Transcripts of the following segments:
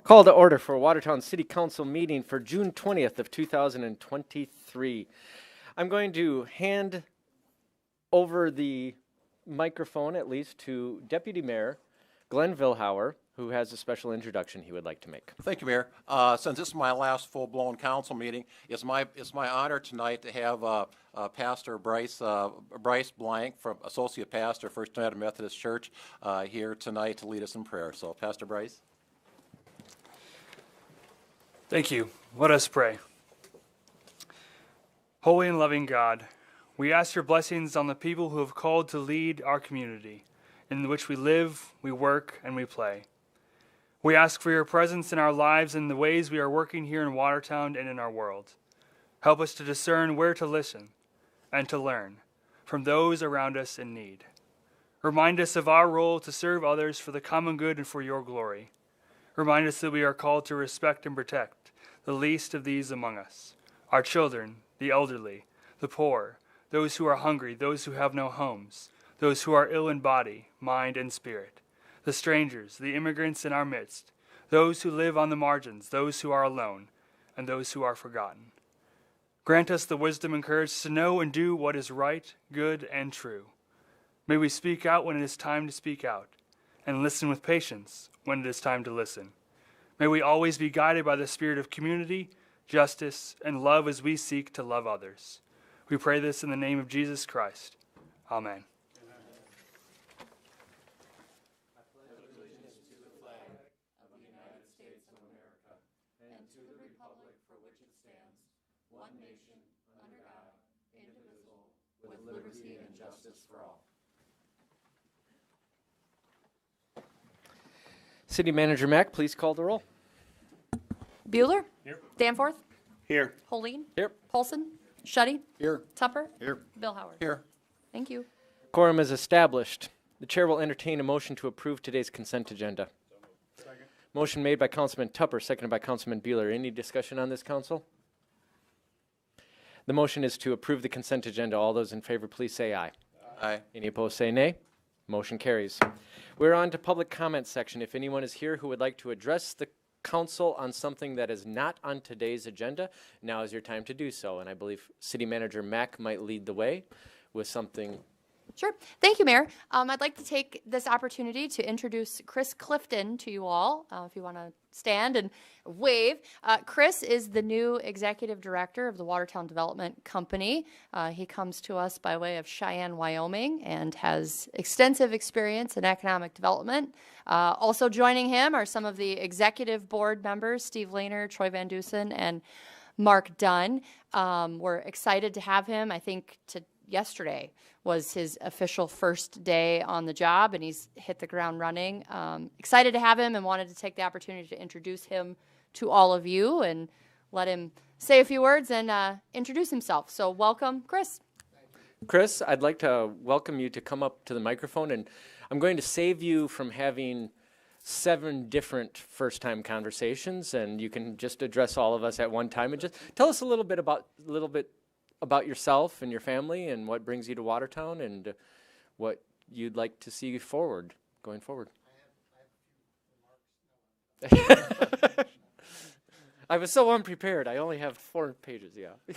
Call to order for Watertown City Council meeting for June 20th of 2023. I'm going to hand over the microphone at least to Deputy Mayor Glenn Vilhauer, who has a special introduction he would like to make. Thank you, Mayor. Since this is my last full-blown council meeting, it's my honor tonight to have Pastor Bryce Blank, from Associate Pastor, First United Methodist Church, here tonight to lead us in prayer. So, Pastor Bryce. Thank you. Let us pray. Holy and loving God, we ask your blessings on the people who have called to lead our community, in which we live, we work, and we play. We ask for your presence in our lives and the ways we are working here in Watertown and in our world. Help us to discern where to listen and to learn from those around us in need. Remind us of our role to serve others for the common good and for your glory. Remind us that we are called to respect and protect the least of these among us, our children, the elderly, the poor, those who are hungry, those who have no homes, those who are ill in body, mind, and spirit, the strangers, the immigrants in our midst, those who live on the margins, those who are alone, and those who are forgotten. Grant us the wisdom and courage to know and do what is right, good, and true. May we speak out when it is time to speak out, and listen with patience when it is time to listen. May we always be guided by the spirit of community, justice, and love as we seek to love others. We pray this in the name of Jesus Christ. Amen. City Manager Mack, please call the roll. Bueller? Here. Danforth? Here. Holeen? Here. Paulson? Shuddy? Here. Tupper? Here. Vilhauer? Here. Thank you. Quorum is established. The chair will entertain a motion to approve today's consent agenda. Second. Motion made by Councilman Tupper, seconded by Councilman Bueller. Any discussion on this, council? The motion is to approve the consent agenda. All those in favor, please say aye. Aye. Any opposed, say nay. Motion carries. We're on to public comment section. If anyone is here who would like to address the council on something that is not on today's agenda, now is your time to do so. And I believe City Manager Mack might lead the way with something. Sure. Thank you, Mayor. I'd like to take this opportunity to introduce Chris Clifton to you all. If you want to stand and wave. Chris is the new Executive Director of the Watertown Development Company. He comes to us by way of Cheyenne, Wyoming, and has extensive experience in economic development. Also joining him are some of the executive board members, Steve Lehner, Troy Van Dusen, and Mark Dunn. We're excited to have him. I think yesterday was his official first day on the job, and he's hit the ground running. Excited to have him and wanted to take the opportunity to introduce him to all of you and let him say a few words and introduce himself. So welcome, Chris. Chris, I'd like to welcome you to come up to the microphone, and I'm going to save you from having 7 different first-time conversations, and you can just address all of us at one time. And just tell us a little bit about yourself and your family and what brings you to Watertown and what you'd like to see going forward. I was so unprepared. I only have 4 pages, yeah.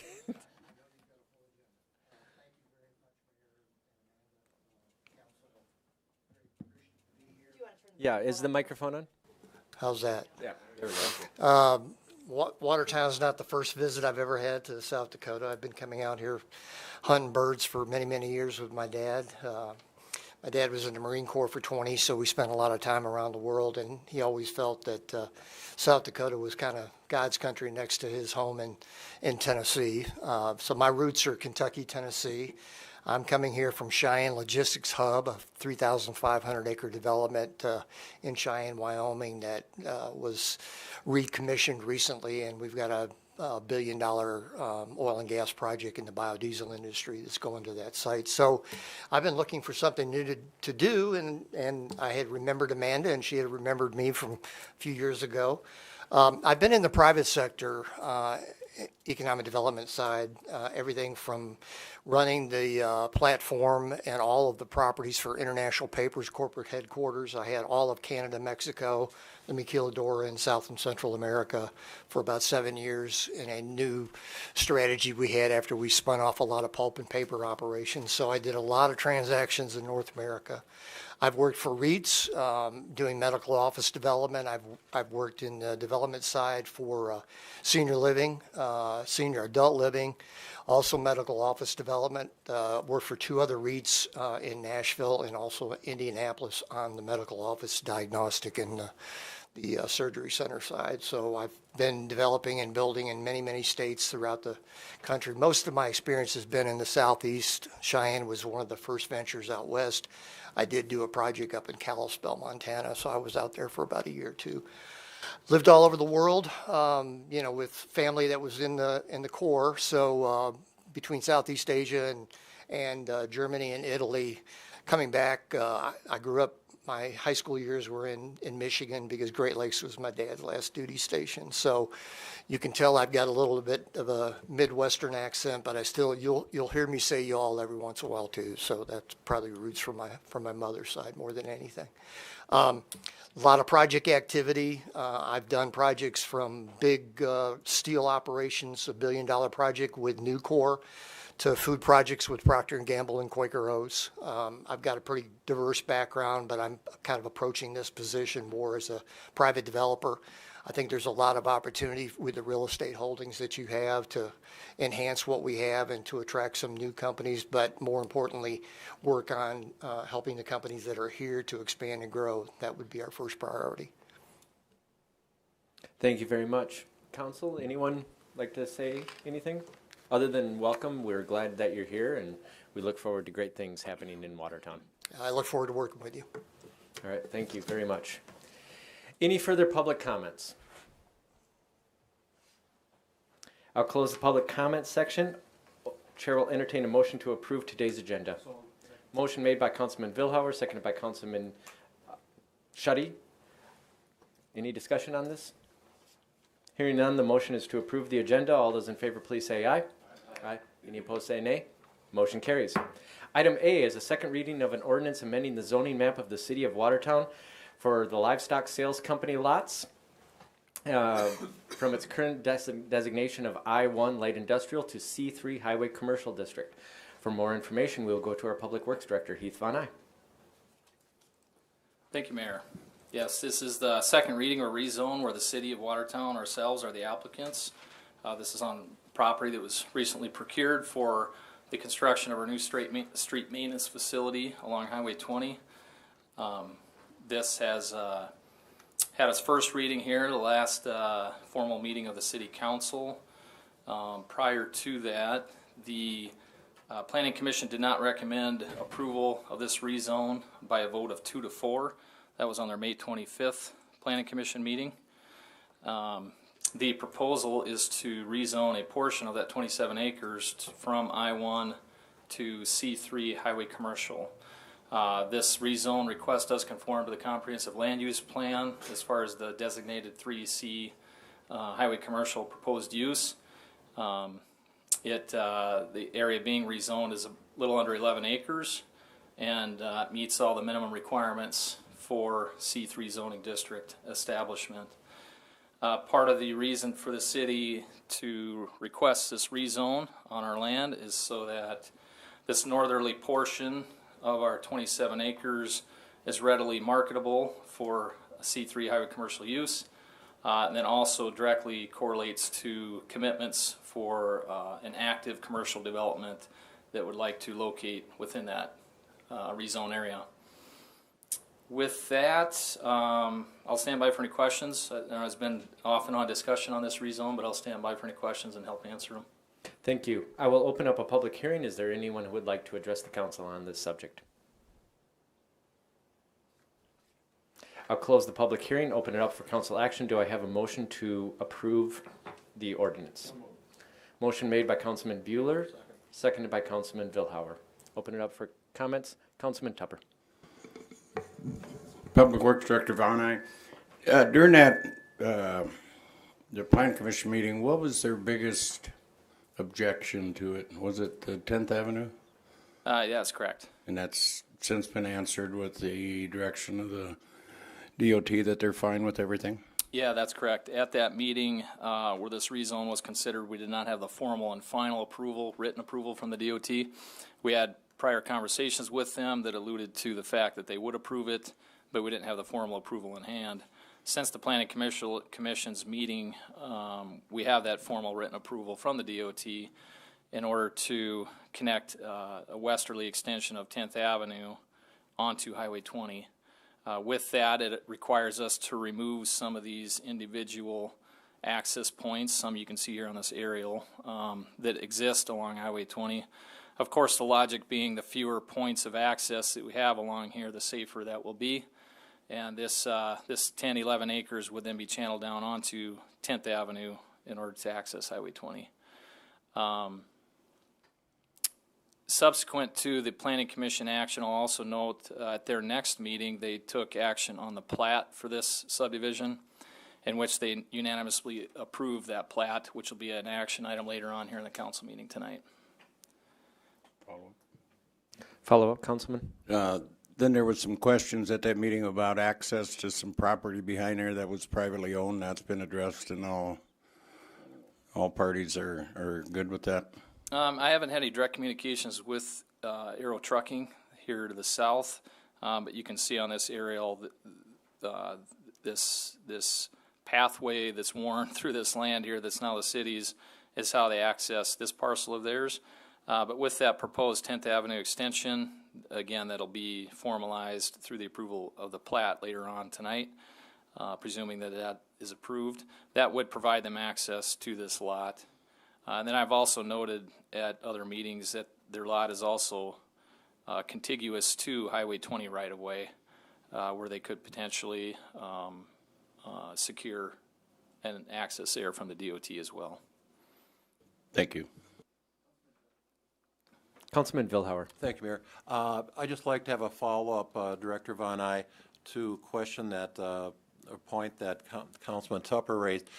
Yeah, is the microphone on? How's that? Yeah, there we go. Watertown's not the first visit I've ever had to South Dakota. I've been coming out here hunting birds for many, many years with my dad. My dad was in the Marine Corps for 20, so we spent a lot of time around the world, and he always felt that South Dakota was kind of God's country next to his home in Tennessee. So my roots are Kentucky, Tennessee. I'm coming here from Cheyenne Logistics Hub, a 3,500-acre development in Cheyenne, Wyoming that was recommissioned recently, and we've got a $1 billion oil and gas project in the biodiesel industry that's going to that site. So I've been looking for something new to do, and I had remembered Amanda, and she had remembered me from a few years ago. I've been in the private sector economic development side, everything from running the platform and all of the properties for International Paper's corporate headquarters. I had all of Canada, Mexico, the maquiladora in South and Central America for about 7 years, in a new strategy we had after we spun off a lot of pulp and paper operations. So I did a lot of transactions in North America. I've worked for REITs, doing medical office development. I've worked in the development side for senior living, senior adult living, also medical office development. Worked for 2 other REITs in Nashville and also Indianapolis on the medical office diagnostic and the surgery center side. So I've been developing and building in many, many states throughout the country. Most of my experience has been in the Southeast. Cheyenne was one of the first ventures out west. I did do a project up in Kalispell, Montana, so I was out there for about a year or 2. Lived all over the world, with family that was in the Corps. So between Southeast Asia and Germany and Italy, coming back, I grew up. My high school years were in Michigan because Great Lakes was my dad's last duty station. So you can tell I've got a little bit of a Midwestern accent, but I still, you'll hear me say y'all every once in a while too. So that's probably roots from my mother's side more than anything. A lot of project activity. I've done projects from big steel operations, $1 billion project with Nucor, to food projects with Procter & Gamble and Quaker Oats. I've got a pretty diverse background, but I'm kind of approaching this position more as a private developer. I think there's a lot of opportunity with the real estate holdings that you have to enhance what we have and to attract some new companies, but more importantly, work on helping the companies that are here to expand and grow. That would be our first priority. Thank you very much. Council, anyone like to say anything? Other than welcome, we're glad that you're here, and we look forward to great things happening in Watertown. I look forward to working with you. All right, thank you very much. Any further public comments? I'll close the public comments section. Chair will entertain a motion to approve today's agenda. Motion made by Councilman Vilhauer, seconded by Councilman Schutte. Any discussion on this? Hearing none, the motion is to approve the agenda. All those in favor, please say aye. Aye. Any opposed, say nay. Motion carries. Item A is a second reading of an ordinance amending the zoning map of the city of Watertown for the livestock sales company lots from its current designation of I-1 light industrial to C3 highway commercial district. For more information, we will go to our Public Works Director, Heath Von Eye. Thank you, Mayor. Yes, this is the second reading or rezone where the city of Watertown ourselves are the applicants. This is on property that was recently procured for the construction of our new street maintenance facility along Highway 20. This has had its first reading here, the last formal meeting of the City Council. Prior to that, the Planning Commission did not recommend approval of this rezone by a vote of 2 to 4. That was on their May 25th Planning Commission meeting. The proposal is to rezone a portion of that 27 acres from I-1 to C3 highway commercial. This rezone request does conform to the comprehensive land use plan as far as the designated 3C highway commercial proposed use. The area being rezoned is a little under 11 acres and meets all the minimum requirements for C3 zoning district establishment. Part of the reason for the city to request this rezone on our land is so that this northerly portion of our 27 acres is readily marketable for a C3 highway commercial use, and then also directly correlates to commitments for an active commercial development that would like to locate within that rezone area. With that, I'll stand by for any questions. There's been off and on discussion on this rezone, but I'll stand by for any questions and help answer them. Thank you. I will open up a public hearing. Is there anyone who would like to address the council on this subject? I'll close the public hearing, open it up for council action. Do I have a motion to approve the ordinance? Motion made by Councilman Bueller, seconded by Councilman Vilhauer. Open it up for comments. Councilman Tupper. Public Works Director Von Eye. During that the Plan Commission meeting, what was their biggest objection to it? Was it the 10th Avenue? Yeah, that's correct. And that's since been answered with the direction of the DOT that they're fine with everything? Yeah, that's correct. At that meeting where this rezone was considered, we did not have the formal and final approval, written approval from the DOT. We had prior conversations with them that alluded to the fact that they would approve it, but we didn't have the formal approval in hand. Since the Planning Commission's meeting, we have that formal written approval from the DOT in order to connect a westerly extension of 10th Avenue onto Highway 20. With that, it requires us to remove some of these individual access points, some you can see here on this aerial, that exist along Highway 20. Of course, the logic being the fewer points of access that we have along here, the safer that will be. And this 10, 11 acres would then be channeled down onto 10th Avenue in order to access Highway 20. Subsequent to the Planning Commission action, I'll also note at their next meeting, they took action on the plat for this subdivision, in which they unanimously approved that plat, which will be an action item later on here in the council meeting tonight. Follow up, Councilman? Then there was some questions at that meeting about access to some property behind there that was privately owned. That's been addressed, and all parties are good with that. I haven't had any direct communications with Aero Trucking here to the south, but you can see on this aerial that, this pathway that's worn through this land here that's now the city's is how they access this parcel of theirs. But with that proposed 10th Avenue extension, again, that'll be formalized through the approval of the plat later on tonight, presuming that that is approved. That would provide them access to this lot. And then I've also noted at other meetings that their lot is also contiguous to Highway 20 right-of-way, where they could potentially secure an access there from the DOT as well. Thank you. Councilman Vilhauer. Thank you, Mayor. I'd just like to have a follow-up, Director Von Eye, to question that a point that Councilman Tupper raised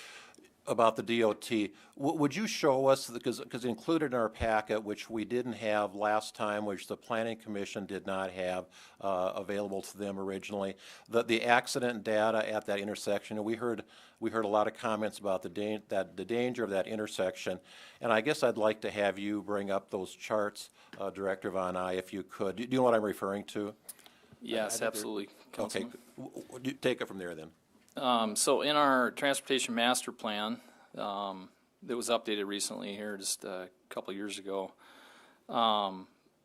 about the DOT. Would you show us, because included in our packet, which we didn't have last time, which the Planning Commission did not have available to them originally, the accident data at that intersection? And we heard a lot of comments about the danger of that intersection, and I guess I'd like to have you bring up those charts, Director Von Eye, if you could. Do you know what I'm referring to? Yes, absolutely. Okay, take it from there then. So in our transportation master plan that was updated recently here just a couple years ago,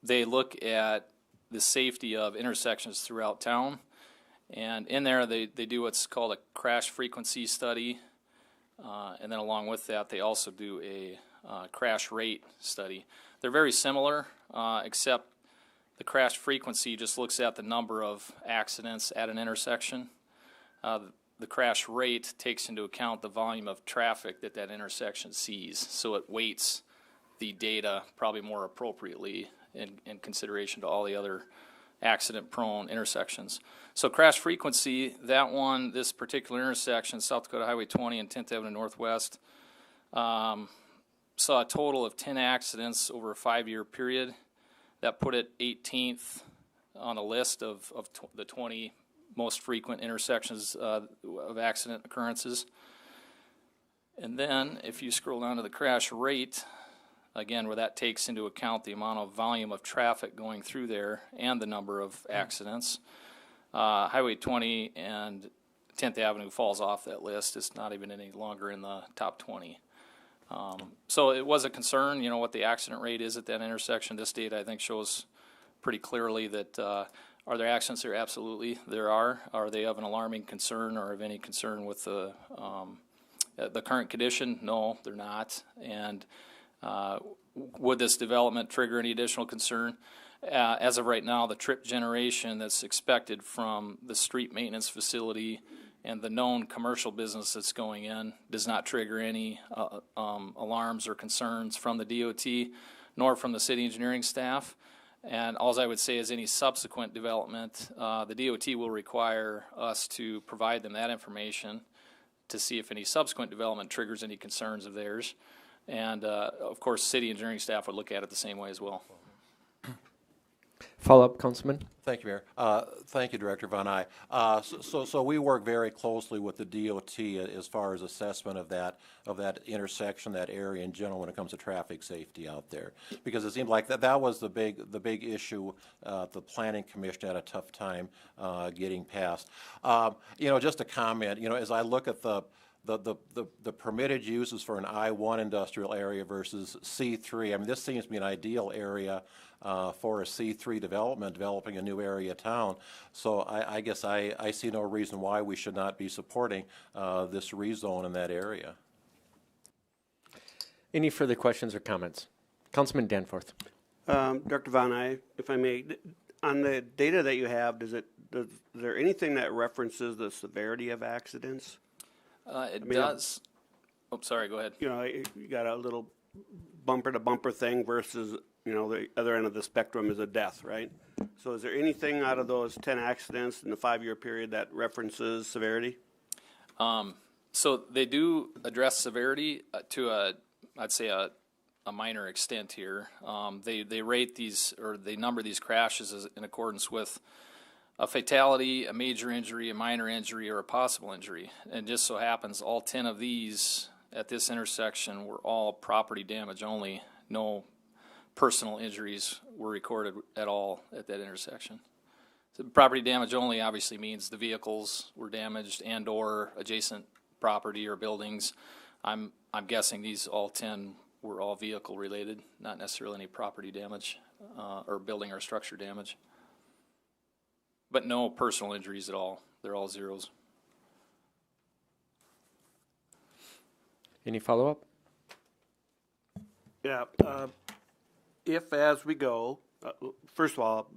they look at the safety of intersections throughout town, and in there they do what's called a crash frequency study, and then along with that they also do a crash rate study. They're very similar, except the crash frequency just looks at the number of accidents at an intersection. The crash rate takes into account the volume of traffic that intersection sees, so it weights the data probably more appropriately in consideration to all the other accident-prone intersections. So crash frequency, this particular intersection, South Dakota Highway 20 and 10th Avenue Northwest, saw a total of 10 accidents over a 5-year period. That put it 18th on the list of the 20 most frequent intersections of accident occurrences. And then if you scroll down to the crash rate, again, where that takes into account the amount of volume of traffic going through there and the number of accidents, Highway 20 and 10th Avenue falls off that list. It's not even any longer in the top 20. So it was a concern, what the accident rate is at that intersection. This data, I think, shows pretty clearly that are there accidents there? Absolutely, there are. Are they of an alarming concern or of any concern with the current condition? No, they're not. And would this development trigger any additional concern? As of right now, the trip generation that's expected from the street maintenance facility and the known commercial business that's going in does not trigger any alarms or concerns from the DOT, nor from the city engineering staff. And all I would say is any subsequent development, the DOT will require us to provide them that information to see if any subsequent development triggers any concerns of theirs. And, of course, city engineering staff would look at it the same way as well. Follow-up, Councilman? Thank you, Mayor. Thank you, Director Von Eye. So we work very closely with the DOT as far as assessment of that intersection, that area in general when it comes to traffic safety out there. Because it seemed like that was the big issue. The Planning Commission had a tough time getting passed. Just a comment, as I look at the permitted uses for an I-1 industrial area versus C3, I mean, this seems to be an ideal area for a C3 developing a new area town. So I guess I see no reason why we should not be supporting this rezone in that area. Any further questions or comments? Councilman Danforth. Dr. Von Eye, if I may, on the data that you have, is there anything that references the severity of accidents? It does. Oh, sorry, go ahead. You got a little bumper-to-bumper thing versus, the other end of the spectrum is a death, right? So is there anything out of those 10 accidents in the 5-year period that references severity? So they do address severity to I'd say a minor extent here. They rate these, or they number these crashes as in accordance with a fatality, a major injury, a minor injury, or a possible injury. And just so happens all 10 of these at this intersection were all property damage only. No personal injuries were recorded at all at that intersection. So property damage only obviously means the vehicles were damaged and or adjacent property or buildings. I'm guessing these all 10 were all vehicle related, not necessarily any property damage or building or structure damage. But no personal injuries at all. They're all zeros. Any follow-up? Yeah. If as we go, first of all,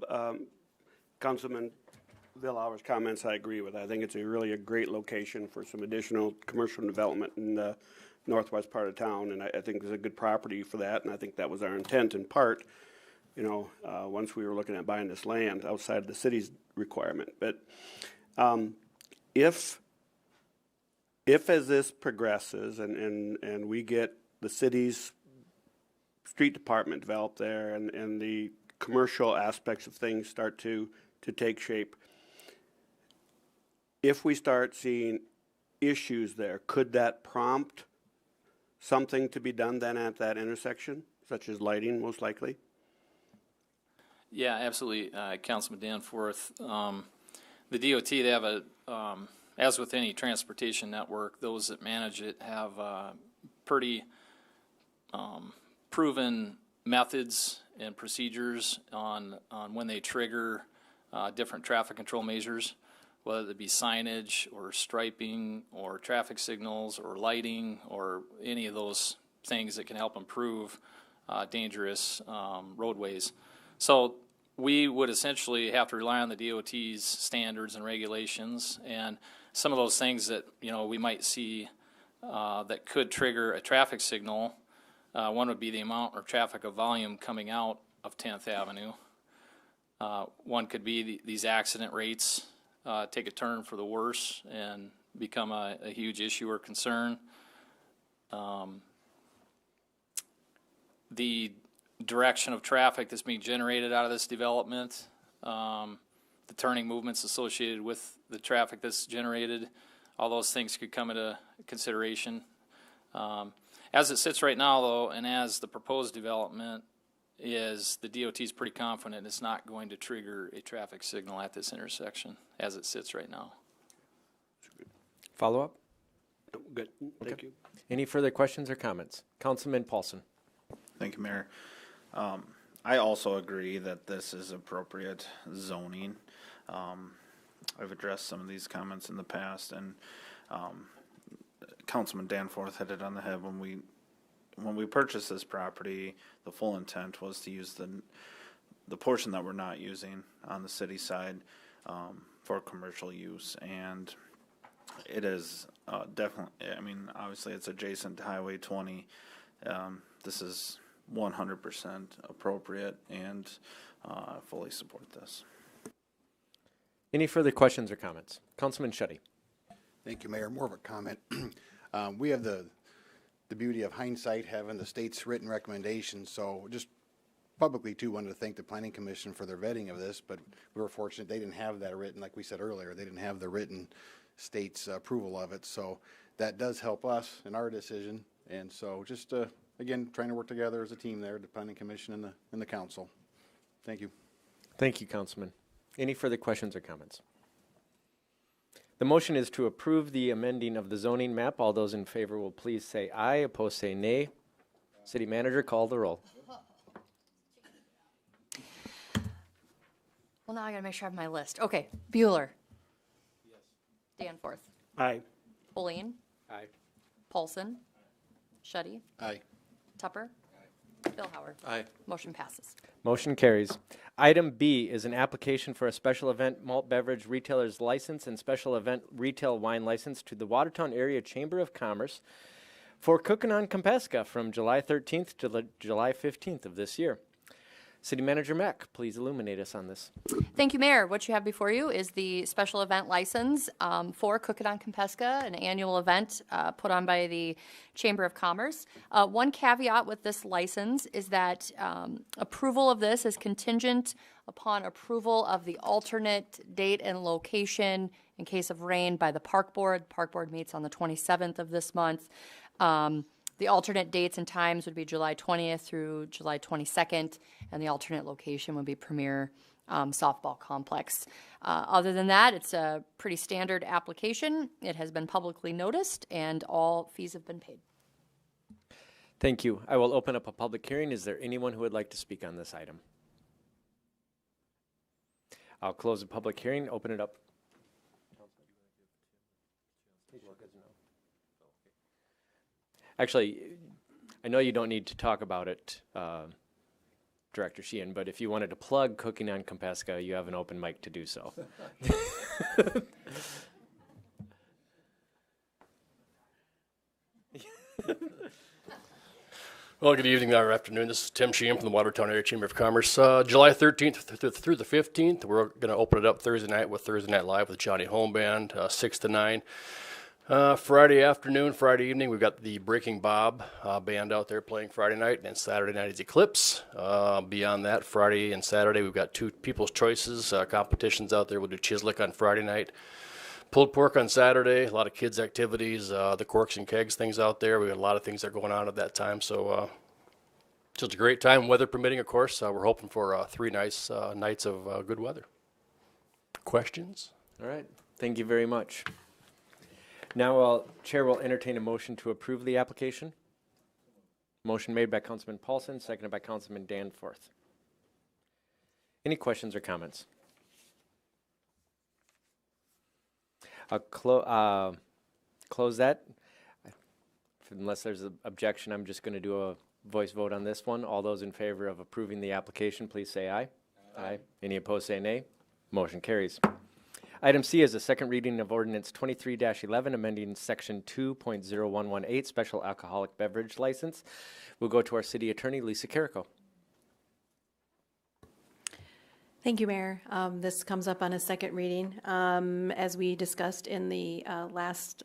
Councilman Villauer's comments I agree with. I think it's really a great location for some additional commercial development in the northwest part of town, and I think there's a good property for that, and I think that was our intent in part, once we were looking at buying this land outside of the city's requirement. But if as this progresses and we get the city's street department developed there and the commercial aspects of things start to take shape, if we start seeing issues there, could that prompt something to be done then at that intersection, such as lighting most likely? Yeah, absolutely, Councilman Danforth. The DOT, they have as with any transportation network, those that manage it have pretty proven methods and procedures on when they trigger different traffic control measures, whether it be signage or striping or traffic signals or lighting or any of those things that can help improve dangerous roadways. So we would essentially have to rely on the DOT's standards and regulations, and some of those things that we might see that could trigger a traffic signal. One would be the amount of traffic of volume coming out of 10th Avenue. One could be these accident rates take a turn for the worse and become a huge issue or concern. The direction of traffic that's being generated out of this development, the turning movements associated with the traffic that's generated, all those things could come into consideration. As it sits right now, though, and as the proposed development is, the DOT is pretty confident it's not going to trigger a traffic signal at this intersection as it sits right now. Follow-up? Good. Thank you. Any further questions or comments? Councilman Paulson. Thank you, Mayor. I also agree that this is appropriate zoning. I've addressed some of these comments in the past, and Councilman Danforth hit it on the head. When we purchased this property, the full intent was to use the portion that we're not using on the city side for commercial use, and it is definitely, obviously it's adjacent to Highway 20. This is 100% appropriate, and I fully support this. Any further questions or comments? Councilman Shetty. Thank you, Mayor. More of a comment. We have the beauty of hindsight, having the state's written recommendations. So just publicly, too, wanted to thank the Planning Commission for their vetting of this, but we were fortunate they didn't have that written, like we said earlier, they didn't have the written state's approval of it. So that does help us in our decision. And so just, again, trying to work together as a team there, the Planning Commission and the council. Thank you. Thank you, Councilman. Any further questions or comments? The motion is to approve the amending of the zoning map. All those in favor will please say aye. Opposed, say nay. City Manager, call the roll. Well, now I gotta make sure I have my list. Okay, Bueller. Yes. Danforth. Aye. Pauline. Aye. Paulson. Shetty. Aye. Tupper. Bill Howard. Aye. Motion passes. Motion carries. Item B is an application for a special event malt beverage retailer's license and special event retail wine license to the Watertown Area Chamber of Commerce for Cookin' on Compesca from July 13th to July 15th of this year. City Manager Mack, please illuminate us on this. Thank you, Mayor. What you have before you is the special event license for Cookin' on Compesca, an annual event put on by the Chamber of Commerce. One caveat with this license is that approval of this is contingent upon approval of the alternate date and location in case of rain by the Park Board. Park Board meets on the 27th of this month. The alternate dates and times would be July 20th through July 22nd, and the alternate location would be Premier Softball Complex. Other than that, it's a pretty standard application. It has been publicly noticed, and all fees have been paid. Thank you. I will open up a public hearing. Is there anyone who would like to speak on this item? I'll close the public hearing, open it up. Actually, I know you don't need to talk about it, Director Sheehan, but if you wanted to plug Cooking on Compesca, you have an open mic to do so. Well, good evening or afternoon. This is Tim Sheehan from the Watertown Area Chamber of Commerce. July 13th through the 15th, we're going to open it up Thursday night with Thursday Night Live with Johnny Home Band, 6 to 9. Friday afternoon, Friday evening, we've got the Breaking Bob band out there playing Friday night, and Saturday night is Eclipse. Beyond that, Friday and Saturday, we've got two People's Choices competitions out there. We'll do Chislic on Friday night, pulled pork on Saturday, a lot of kids' activities, the Corks and Kegs things out there. We got a lot of things that are going on at that time, so just a great time, weather permitting, of course. We're hoping for 3 nice nights of good weather. Questions? All right. Thank you very much. Now, Chair will entertain a motion to approve the application. Motion made by Councilman Paulson, seconded by Councilman Danforth. Any questions or comments? I'll close that. Unless there's an objection, I'm just going to do a voice vote on this one. All those in favor of approving the application, please say aye. Aye. Any opposed, say nay. Motion carries. Item C is a second reading of Ordinance 23-11, amending Section 2.0118, Special Alcoholic Beverage License. We'll go to our City Attorney, Lisa Carrico. Thank you, Mayor. This comes up on a second reading. As we discussed in the last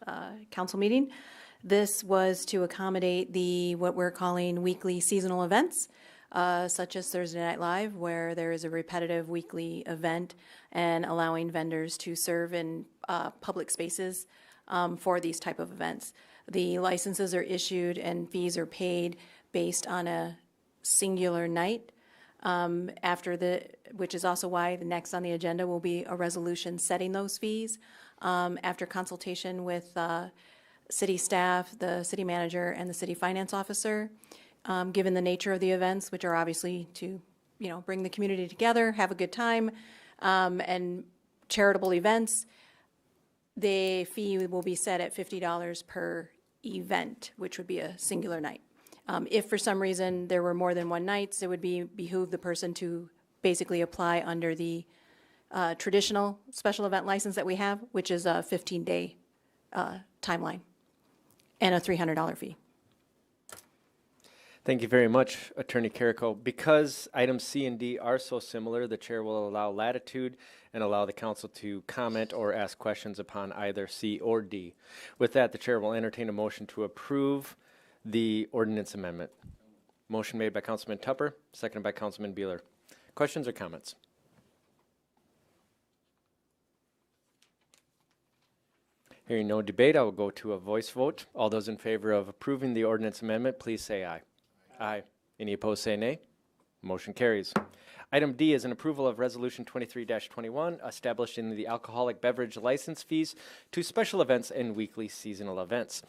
council meeting, this was to accommodate what we're calling weekly seasonal events, such as Thursday Night Live, where there is a repetitive weekly event, and allowing vendors to serve in public spaces for these type of events. The licenses are issued and fees are paid based on a singular night, which is also why the next on the agenda will be a resolution setting those fees after consultation with city staff, the city manager, and the city finance officer. Given the nature of the events, which are obviously to, bring the community together, have a good time, and charitable events, the fee will be set at $50 per event, which would be a singular night. If for some reason there were more than one nights, it would behoove the person to basically apply under the traditional special event license that we have, which is a 15-day timeline and a $300 fee. Thank you very much, Attorney Carrico. Because items C and D are so similar, the chair will allow latitude and allow the council to comment or ask questions upon either C or D. With that, the chair will entertain a motion to approve the ordinance amendment. Motion made by Councilman Tupper, seconded by Councilman Bueller. Questions or comments? Hearing no debate, I will go to a voice vote. All those in favor of approving the ordinance amendment, please say aye. Aye. Any opposed, say nay. Motion carries. Item D is an approval of Resolution 23-21, establishing the alcoholic beverage license fees to special events and weekly seasonal events.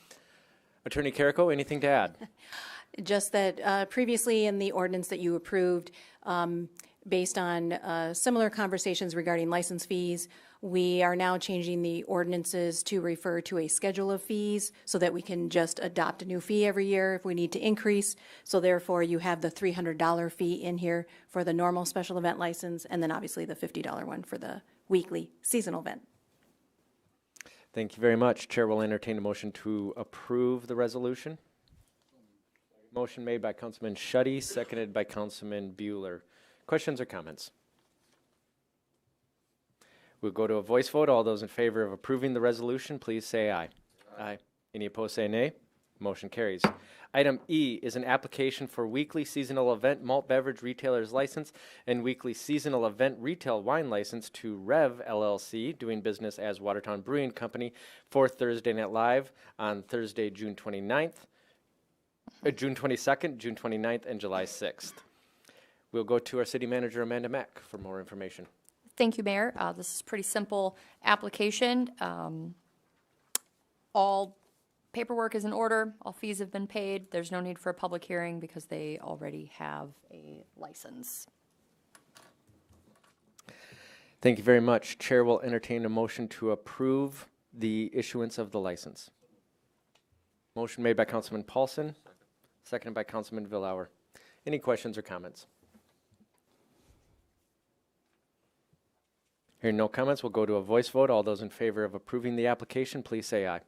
Attorney Carrico, anything to add? Just that previously in the ordinance that you approved, based on similar conversations regarding license fees, we are now changing the ordinances to refer to a schedule of fees so that we can just adopt a new fee every year if we need to increase. So therefore, you have the $300 fee in here for the normal special event license, and then obviously the $50 one for the weekly seasonal event. Thank you very much. Chair will entertain a motion to approve the resolution. Motion made by Councilman Schutte, seconded by Councilman Bueller. Questions or comments? We'll go to a voice vote. All those in favor of approving the resolution, please say aye. Aye. Any opposed, say nay. Motion carries. Item E is an application for weekly seasonal event malt beverage retailer's license and weekly seasonal event retail wine license to Rev LLC, doing business as Watertown Brewing Company, for Thursday Night Live on Thursday, June 22nd, June 29th, and July 6th. We'll go to our city manager, Amanda Mack, for more information. Thank you, Mayor. This is a pretty simple application. All paperwork is in order. All fees have been paid. There's no need for a public hearing because they already have a license. Thank you very much. Chair will entertain a motion to approve the issuance of the license. Motion made by Councilman Paulson, seconded by Councilman Villauer. Any questions or comments? Hearing no comments, we'll go to a voice vote. All those in favor of approving the application, please say aye.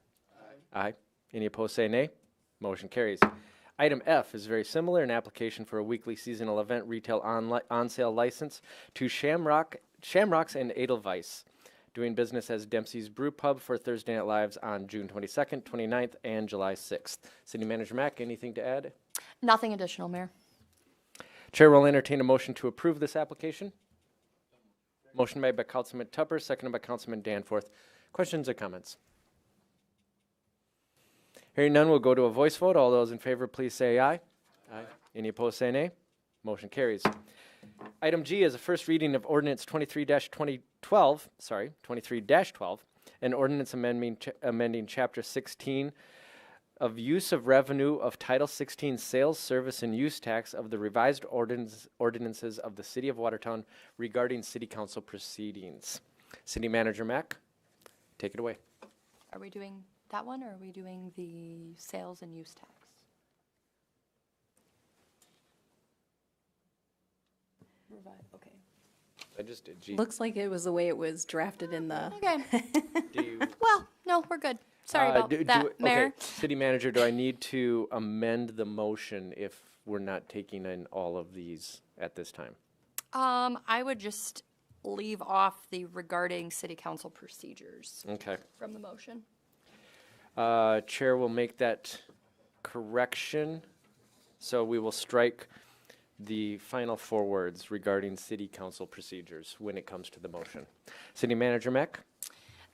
Aye. Aye. Any opposed, say nay. Motion carries. Item F is very similar, an application for a weekly seasonal event retail on-sale license to Shamrocks and Edelweiss, doing business as Dempsey's Brew Pub for Thursday Night Lives on June 22nd, 29th, and July 6th. City Manager Mack, anything to add? Nothing additional, Mayor. Chair will entertain a motion to approve this application. Motion made by Councilman Tupper, seconded by Councilman Danforth. Questions or comments? Hearing none, we'll go to a voice vote. All those in favor, please say aye. Aye. Any opposed, say nay. Motion carries. Item G is a first reading of ordinance 23-12, an ordinance amending Chapter 16 of use of revenue of Title 16 sales, service, and use tax of the revised ordinances of the City of Watertown regarding City Council proceedings. City Manager Mack, take it away. Are we doing that one, or are we doing the sales and use tax? Okay. I just did G. Looks like it was the way it was drafted in the. Okay. Do you, Well, no, we're good. Sorry about that, Mayor. Okay. City Manager, do I need to amend the motion if we're not taking in all of these at this time? I would just leave off the regarding city council procedures Okay. from the motion. Chair will make that correction. So we will strike the final four words regarding city council procedures when it comes to the motion. City Manager Mack?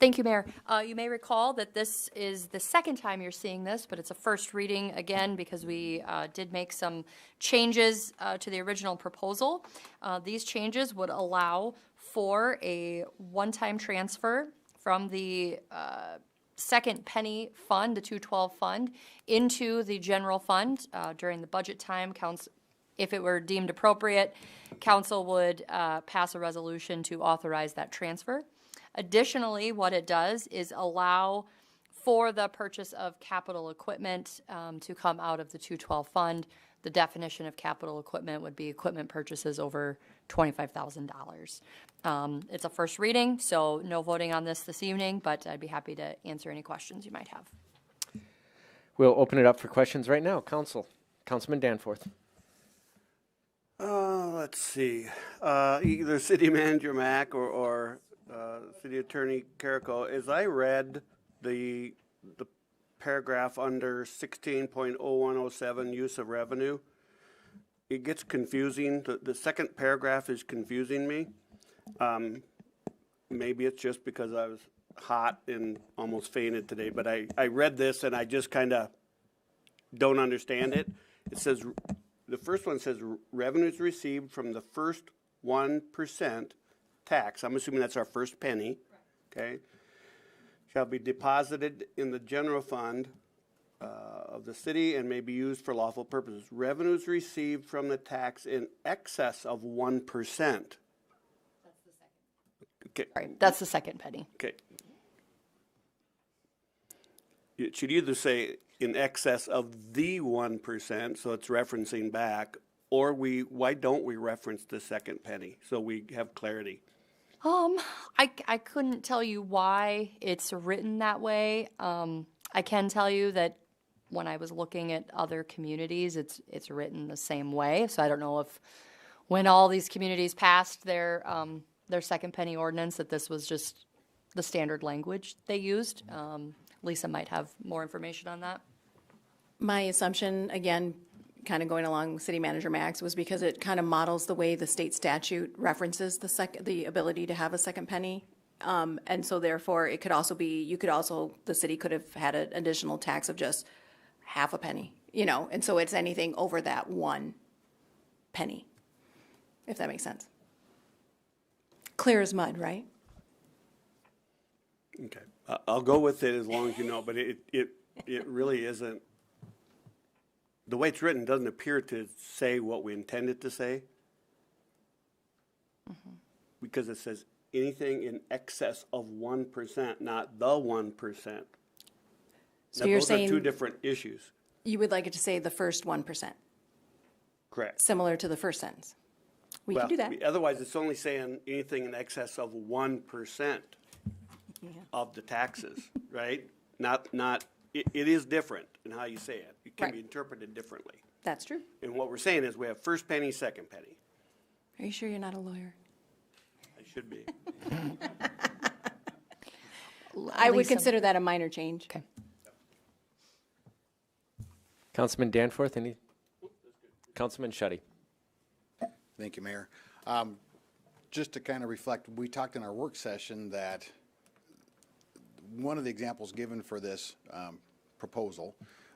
Thank you, Mayor. You may recall that this is the second time you're seeing this, but it's a first reading again because we did make some changes to the original proposal. These changes would allow for a one-time transfer from the second penny fund, the 212 fund, into the general fund during the budget time. If it were deemed appropriate, council would pass a resolution to authorize that transfer. Additionally, what it does is allow for the purchase of capital equipment to come out of the 212 fund. The definition of capital equipment would be equipment purchases over $25,000. It's a first reading, so no voting on this evening, but I'd be happy to answer any questions you might have. We'll open it up for questions right now. Council, Councilman Danforth. Let's see. Either City Manager Mack or City Attorney Carrico, as I read the paragraph under 16.0107, use of revenue, it gets confusing. The second paragraph is confusing me. Maybe it's just because I was hot and almost fainted today, but I read this and I just kind of don't understand it. It says, the first one says revenues received from the first 1% tax, I'm assuming that's our first penny, okay, shall be deposited in the general fund of the city and may be used for lawful purposes. Revenues received from the tax in excess of 1%. That's the second. Okay. Right, that's the second penny. Okay. It should either say in excess of the 1%, so it's referencing back, or why don't we reference the second penny so we have clarity? I couldn't tell you why it's written that way. I can tell you that when I was looking at other communities, it's written the same way. So I don't know if when all these communities passed their second penny ordinance that this was just the standard language they used. Lisa might have more information on that. My assumption, again, kind of going along City Manager Max, was because it kind of models the way the state statute references the ability to have a second penny. And so therefore, it could also be, the city could have had an additional tax of just half a penny, and so it's anything over that 1 penny, if that makes sense. Clear as mud, right? Okay. I'll go with it as long as you know, but it really isn't. The way it's written doesn't appear to say what we intended to say. Mm-hmm. Because it says anything in excess of 1%, not the 1%. So now, you're those saying are two different issues. You would like it to say the first 1%, Correct. similar to the first sentence. We can do that. Otherwise, it's only saying anything in excess of 1% of the taxes, right? It is different in how you say it. It can be interpreted differently. That's true. And what we're saying is we have first penny, second penny. Are you sure you're not a lawyer? I should be. I would consider that a minor change. Okay. Councilman Danforth, Councilman Shetty. Thank you, Mayor. Just to kind of reflect, we talked in our work session that one of the examples given for this proposal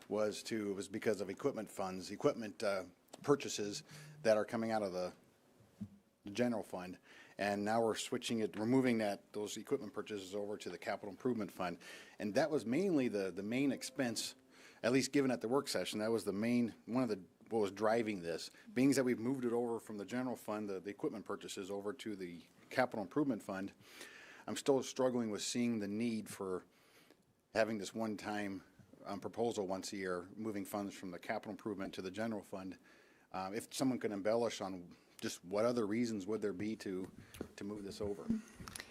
was because of equipment purchases that are coming out of the general fund. And now we're switching it, removing those equipment purchases over to the capital improvement fund. And that was mainly the main expense, at least given at the work session. That was what was driving this. Being that we've moved it over from the general fund, the equipment purchases over to the capital improvement fund, I'm still struggling with seeing the need for having this one-time proposal once a year, moving funds from the capital improvement to the general fund. If someone could embellish on just what other reasons would there be to move this over?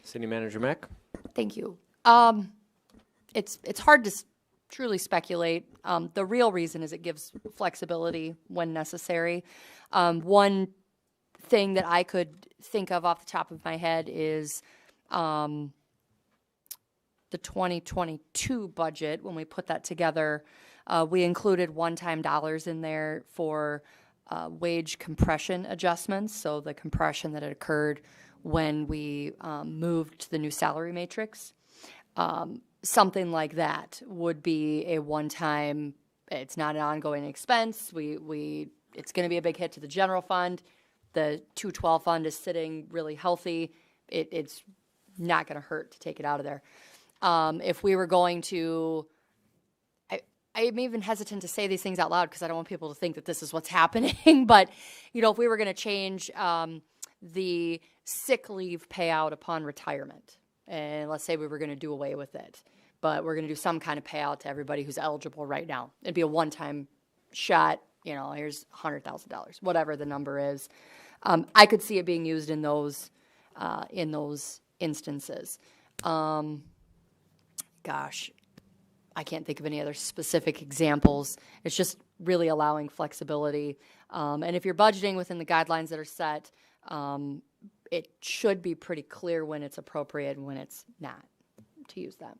City Manager Mack. Thank you. It's hard to truly speculate. The real reason is it gives flexibility when necessary. One thing that I could think of off the top of my head is the 2022 budget. When we put that together, we included one-time dollars in there for wage compression adjustments, so the compression that had occurred when we moved to the new salary matrix. Something like that would be a one-time, it's not an ongoing expense. It's going to be a big hit to the general fund. The 212 fund is sitting really healthy. It's not going to hurt to take it out of there. If we were going to, I'm even hesitant to say these things out loud because I don't want people to think that this is what's happening. But, if we were going to change the sick leave payout upon retirement, and let's say we were going to do away with it, but we're going to do some kind of payout to everybody who's eligible right now. It'd be a one-time shot, here's $100,000, whatever the number is. I could see it being used in those instances. Gosh, I can't think of any other specific examples. It's just really allowing flexibility. And if you're budgeting within the guidelines that are set, it should be pretty clear when it's appropriate and when it's not to use that.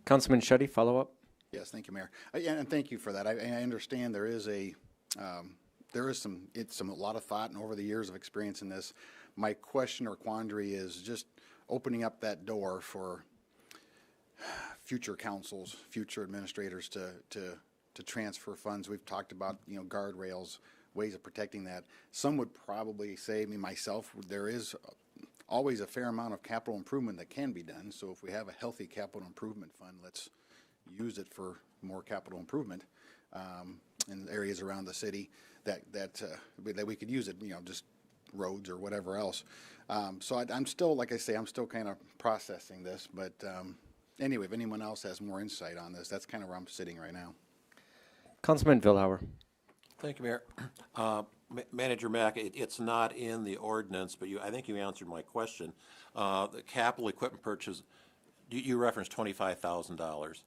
Councilman Shetty, follow up. Yes, thank you, Mayor. And thank you for that. I understand there is a lot of thought, and over the years of experience in this, my question or quandary is just opening up that door for future councils, future administrators to transfer funds. We've talked about, guardrails, ways of protecting that. Some would probably say, myself, there is always a fair amount of capital improvement that can be done. So if we have a healthy capital improvement fund, let's use it for more capital improvement in areas around the city that we could use it, just roads or whatever else. So I'm still, like I say, I'm still kind of processing this. But anyway, if anyone else has more insight on this, that's kind of where I'm sitting right now. Councilman Vilhauer. Thank you, Mayor. Manager Mack, it's not in the ordinance, but I think you answered my question. The capital equipment purchase, you referenced $25,000.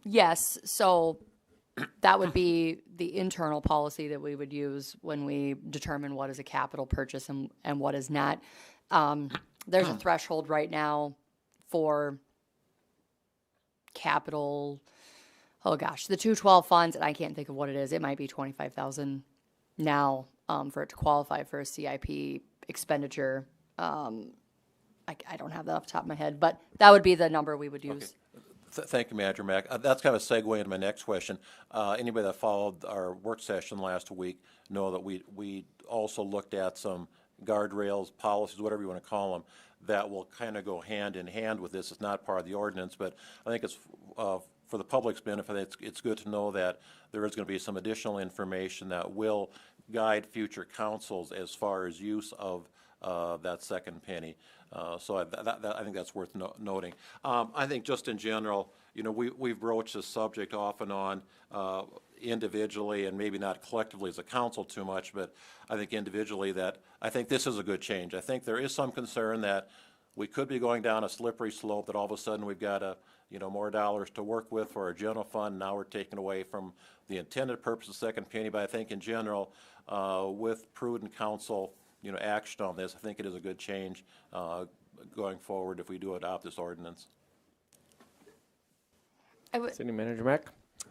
Yes, so that would be the internal policy that we would use when we determine what is a capital purchase and what is not. There's a threshold right now for capital. Oh gosh, the 212 funds, and I can't think of what it is. It might be $25,000 now for it to qualify for a CIP expenditure. I don't have that off the top of my head, but that would be the number we would use. Okay. Thank you, Manager Mack. That's kind of a segue into my next question. Anybody that followed our work session last week know that we also looked at some guardrails, policies, whatever you want to call them, that will kind of go hand in hand with this. It's not part of the ordinance, but I think it's for the public's benefit, it's good to know that there is going to be some additional information that will guide future councils as far as use of that second penny. So I think that's worth noting. I think just in general, we've broached this subject off and on individually and maybe not collectively as a council too much, but I think individually that I think this is a good change. I think there is some concern that we could be going down a slippery slope, that all of a sudden we've got more dollars to work with for our general fund. Now we're taking away from the intended purpose of second penny. But I think in general, with prudent council, action on this, I think it is a good change going forward if we do adopt this ordinance. City Manager Mack.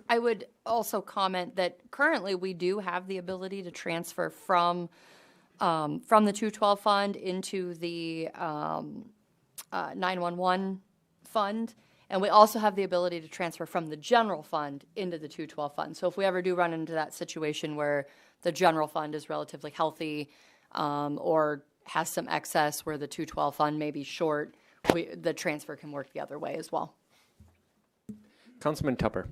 I would also comment that currently we do have the ability to transfer from the 212 fund into the 911 fund. And we also have the ability to transfer from the general fund into the 212 fund. So if we ever do run into that situation where the general fund is relatively healthy or has some excess where the 212 fund may be short, the transfer can work the other way as well. Councilman Tupper.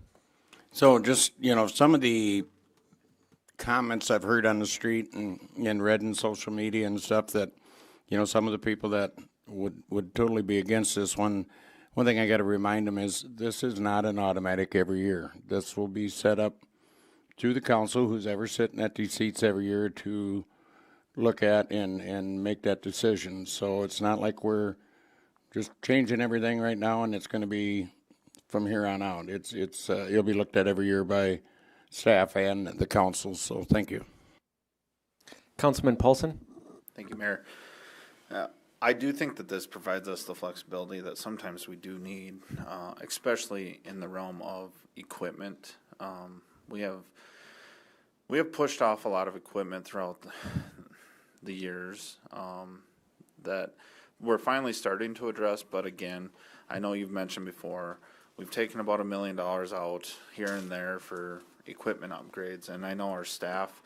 So just, some of the comments I've heard on the street and read in social media and stuff that, some of the people that would totally be against this one thing I got to remind them is this is not an automatic every year. This will be set up to the council, who's ever sitting at these seats every year, to look at and make that decision. So it's not like we're just changing everything right now and it's going to be from here on out. It'll be looked at every year by staff and the council. So thank you. Councilman Paulson. Thank you, Mayor. I do think that this provides us the flexibility that sometimes we do need, especially in the realm of equipment. We have pushed off a lot of equipment throughout the years that we're finally starting to address. But again, I know you've mentioned before, we've taken about $1 million out here and there for equipment upgrades, and I know our staff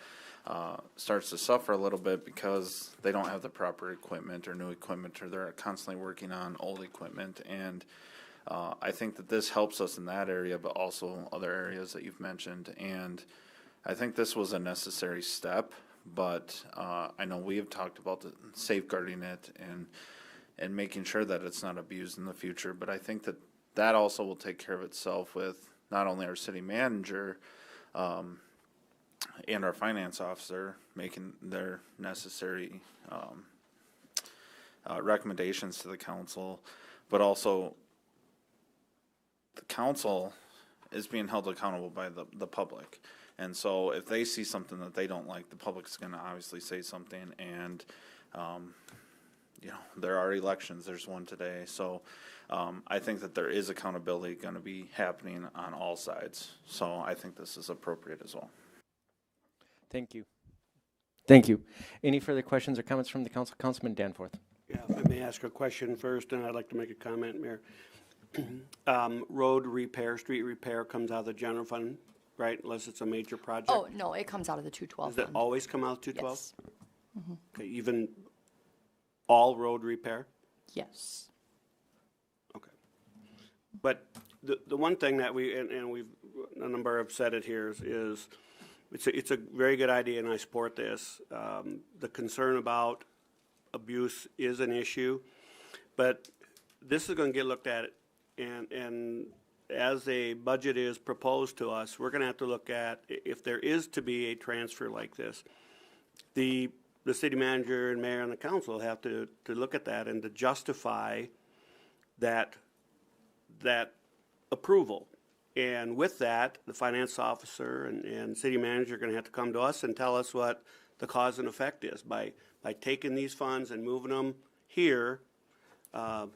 starts to suffer a little bit because they don't have the proper equipment or new equipment, or they're constantly working on old equipment. And I think that this helps us in that area, but also other areas that you've mentioned. And I think this was a necessary step, but I know we have talked about safeguarding it and making sure that it's not abused in the future. But I think that also will take care of itself with not only our city manager and our finance officer making their necessary recommendations to the council, but also the council is being held accountable by the public. And so if they see something that they don't like, the public's going to obviously say something. And, there are elections. There's one today. So I think that there is accountability going to be happening on all sides. So I think this is appropriate as well. Thank you. Thank you. Any further questions or comments from the council? Councilman Danforth. Yeah, let me ask a question first, and I'd like to make a comment, Mayor. Road repair, street repair comes out of the general fund, right? Unless it's a major project? Oh, no, it comes out of the 212 Does it fund. always come out of 212? Yes. Okay, even all road repair? Yes. Okay. But the one thing that we've, a number have said it here is it's a very good idea, and I support this. The concern about abuse is an issue, but this is going to get looked at, and as a budget is proposed to us, we're going to have to look at, if there is to be a transfer like this, the city manager and mayor and the council have to look at that and to justify that approval. And with that, the finance officer and city manager are going to have to come to us and tell us what the cause and effect is. By taking these funds and moving them here,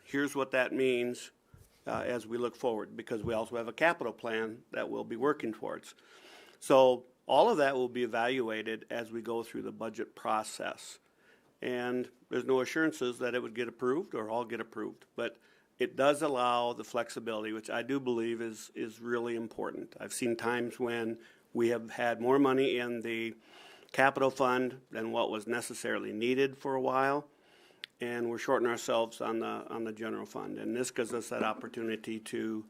here's what that means as we look forward, because we also have a capital plan that we'll be working towards. So all of that will be evaluated as we go through the budget process. And there's no assurances that it would get approved or all get approved, but it does allow the flexibility, which I do believe is really important. I've seen times when we have had more money in the capital fund than what was necessarily needed for a while, and we're shorting ourselves on the general fund. And this gives us that opportunity to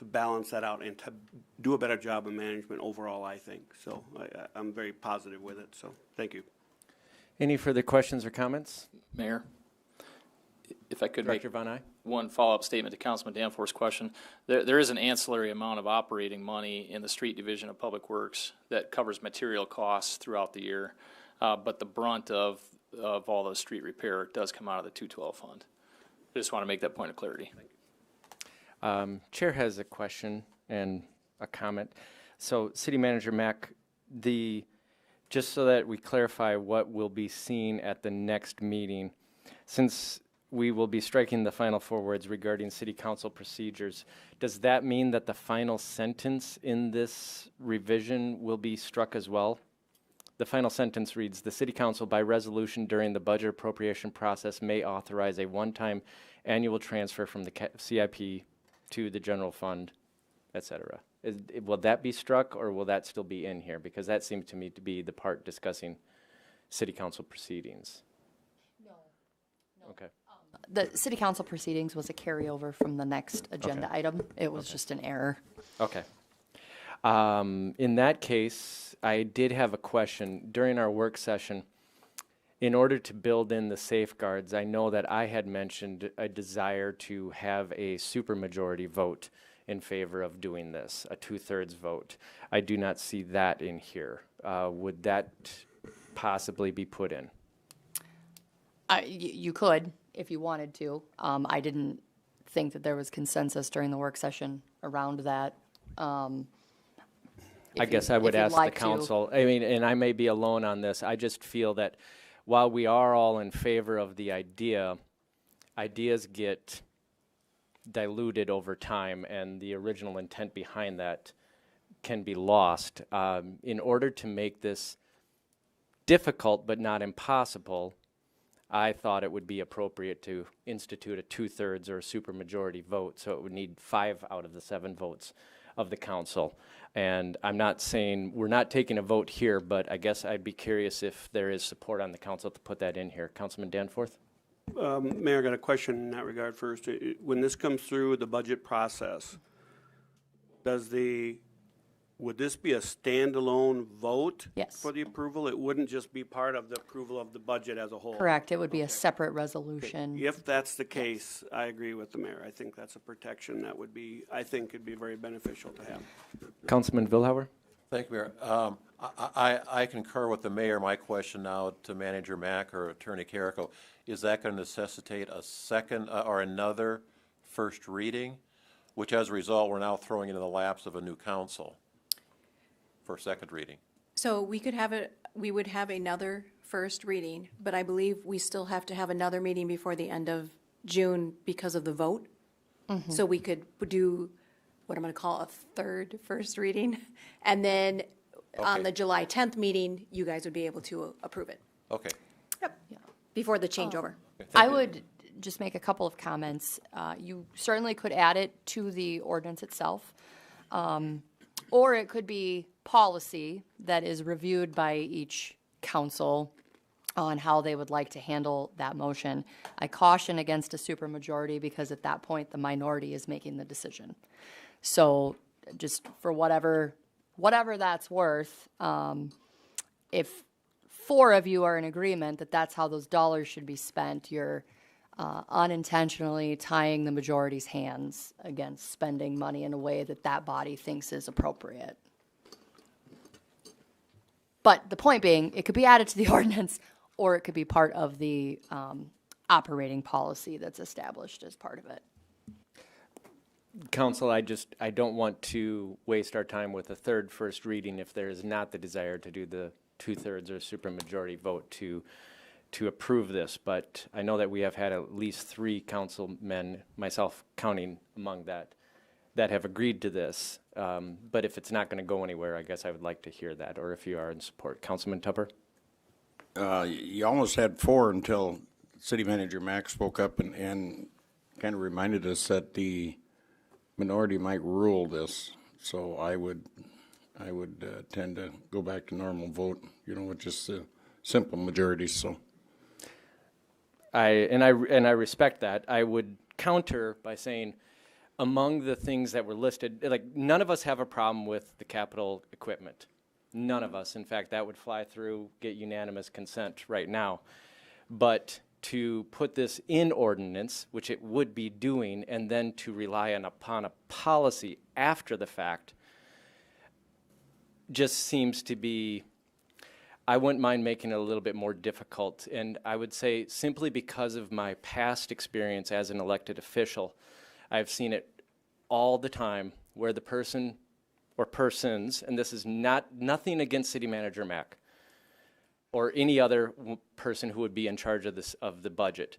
balance that out and to do a better job of management overall, I think. So I'm very positive with it, so thank you. Any further questions or comments? Mayor, if I could Director make Von Eye? one follow-up statement to Councilman Danforth's question. There is an ancillary amount of operating money in the street division of Public Works that covers material costs throughout the year, but the brunt of all the street repair does come out of the 212 fund. I just want to make that point of clarity. Chair has a question and a comment. So, City Manager Mack, just so that we clarify what will be seen at the next meeting, since we will be striking the final four words regarding city council procedures, does that mean that the final sentence in this revision will be struck as well? The final sentence reads, "The city council by resolution during the budget appropriation process may authorize a one-time annual transfer from the CIP to the general fund," etc. Will that be struck, or will that still be in here? Because that seems to me to be the part discussing city council proceedings. No. Okay. The city council proceedings was a carryover from the next agenda item. It was just an error. Okay. In that case, I did have a question. During our work session, in order to build in the safeguards, I know that I had mentioned a desire to have a supermajority vote in favor of doing this, a 2/3 vote. I do not see that in here. Would that possibly be put in? You could, if you wanted to. I didn't think that there was consensus during the work session around that. I guess I would ask the council, I mean, and I may be alone on this, I just feel that while we are all in favor of the idea, ideas get diluted over time, and the original intent behind that can be lost. In order to make this difficult but not impossible, I thought it would be appropriate to institute a 2/3 or a supermajority vote, so it would need 5 out of the 7 votes of the council. And I'm not saying we're not taking a vote here, but I guess I'd be curious if there is support on the council to put that in here. Councilman Danforth? Mayor, I got a question in that regard first. When this comes through the budget process, would this be a standalone vote? Yes. For the approval? It wouldn't just be part of the approval of the budget as a whole? Correct. It would be a separate resolution. If that's the case, I agree with the mayor. I think that's a protection that would be, I think it'd be very beneficial to have. Councilman Vilhauer? Thank you, Mayor. I concur with the mayor. My question now to Manager Mack or Attorney Carrico, is that going to necessitate a second or another first reading? which as a result, we're now throwing into the laps of a new council for second reading. So we could have it, we would have another first reading, but I believe we still have to have another meeting before the end of June because of the vote. So we could do what I'm going to call a third first reading. And then on the July 10th meeting, you guys would be able to approve it. Okay. Yep. Before the changeover. I would just make a couple of comments. You certainly could add it to the ordinance itself, or it could be policy that is reviewed by each council on how they would like to handle that motion. I caution against a supermajority because at that point, the minority is making the decision. So just for whatever that's worth, if 4 of you are in agreement that that's how those dollars should be spent, you're unintentionally tying the majority's hands against spending money in a way that that body thinks is appropriate. But the point being, it could be added to the ordinance, or it could be part of the operating policy that's established as part of it. Council, I don't want to waste our time with a third first reading if there is not the desire to do the 2/3 or supermajority vote to approve this. But I know that we have had at least 3 councilmen, myself counting among that have agreed to this. But if it's not going to go anywhere, I guess I would like to hear that, or if you are in support. Councilman Tupper? You almost had 4 until City Manager Mack spoke up and kind of reminded us that the minority might rule this. So I would tend to go back to normal vote, with just a simple majority. So I respect that. I would counter by saying, among the things that were listed, like none of us have a problem with the capital equipment. None of us. In fact, that would fly through, get unanimous consent right now. But to put this in ordinance, which it would be doing, and then to rely upon a policy after the fact, just seems to be, I wouldn't mind making it a little bit more difficult. And I would say simply because of my past experience as an elected official, I've seen it all the time where the person or persons, and this is nothing against City Manager Mack or any other person who would be in charge of the budget,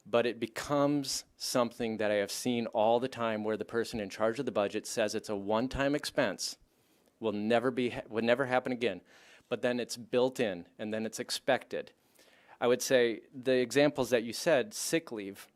but it becomes something that I have seen all the time where the person in charge of the budget says it's a one-time expense, would never happen again, but then it's built in and then it's expected. I would say the examples that you said, sick leave,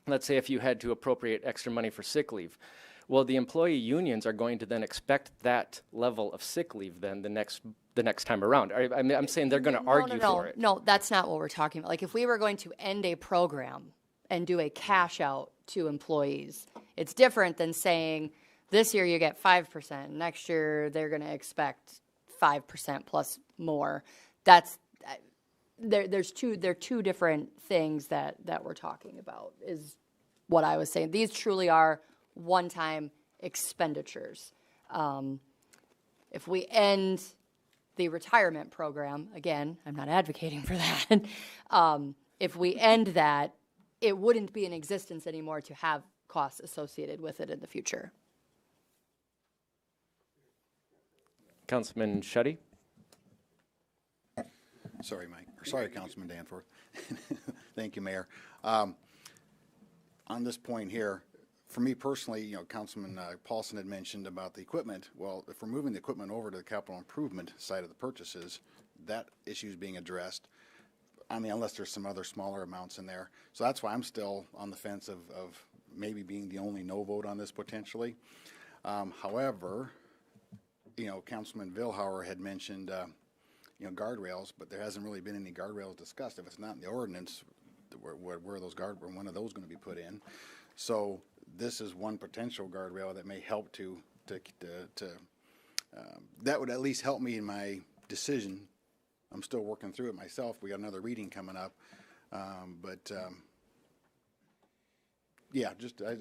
let's say if you had to appropriate extra money for sick leave, well, the employee unions are going to then expect that level of sick leave then the next time around. I'm saying they're going to argue for it. No, that's not what we're talking about. Like if we were going to end a program and do a cash out to employees, it's different than saying this year you get 5%, next year they're going to expect 5% plus more. That's they're two different things that we're talking about is what I was saying. These truly are one-time expenditures. If we end the retirement program, again, I'm not advocating for that. If we end that, it wouldn't be in existence anymore to have costs associated with it in the future. Councilman Shetty? Sorry, Mike. Or sorry, Councilman Danforth. Thank you, Mayor. On this point here, for me personally, Councilman Paulson had mentioned about the equipment. Well, if we're moving the equipment over to the capital improvement side of the purchases, that issue is being addressed. I mean, unless there's some other smaller amounts in there. So that's why I'm still on the fence of maybe being the only no vote on this potentially. However, Councilman Vilhauer had mentioned, guardrails, but there hasn't really been any guardrails discussed. If it's not in the ordinance, where are those when are those going to be put in? So this is one potential guardrail that may help that would at least help me in my decision. I'm still working through it myself. We got another reading coming up, yeah,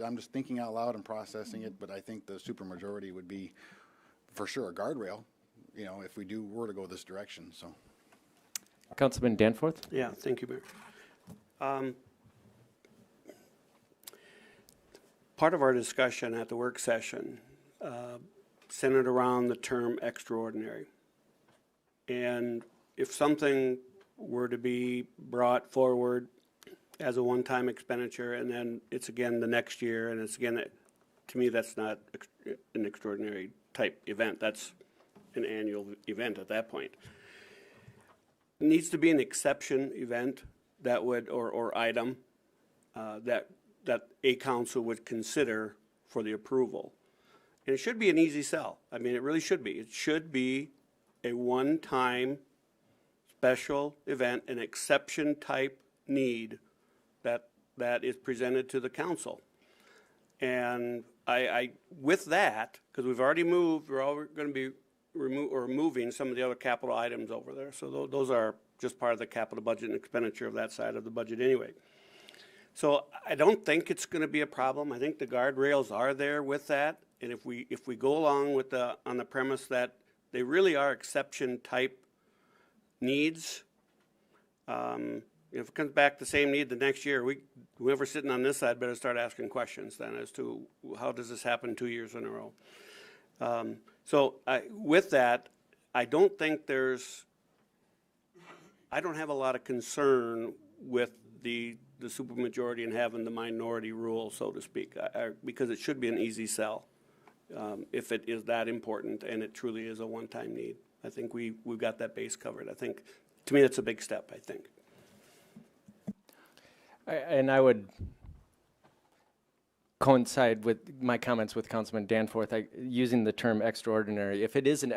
I'm just thinking out loud and processing it. But I think the supermajority would be for sure a guardrail, if we were to go this direction. So, Councilman Danforth? Yeah, thank you, Mayor. part of our discussion at the work session centered around the term extraordinary. And if something were to be brought forward as a one-time expenditure, and then it's again the next year, and it's again, to me, that's not an extraordinary type event. That's an annual event at that point. It needs to be an exception event that would, or item that a council would consider for the approval. And it should be an easy sell. I mean, it really should be. It should be a one-time special event, an exception type need that is presented to the council. And I with that, because we've already moved, we're all going to be moving some of the other capital items over there. So those are just part of the capital budget and expenditure of that side of the budget anyway. So I don't think it's going to be a problem. I think the guardrails are there with that. And if we go along with on the premise that they really are exception type needs, if it comes back the same need the next year, whoever's sitting on this side better start asking questions then as to how does this happen 2 years in a row. So with that, I don't think I don't have a lot of concern with the supermajority and having the minority rule, so to speak, because it should be an easy sell if it is that important and it truly is a one-time need. I think we've got that base covered. I think, to me, that's a big step, I think. And I would coincide with my comments with Councilman Danforth, using the term extraordinary. If it is an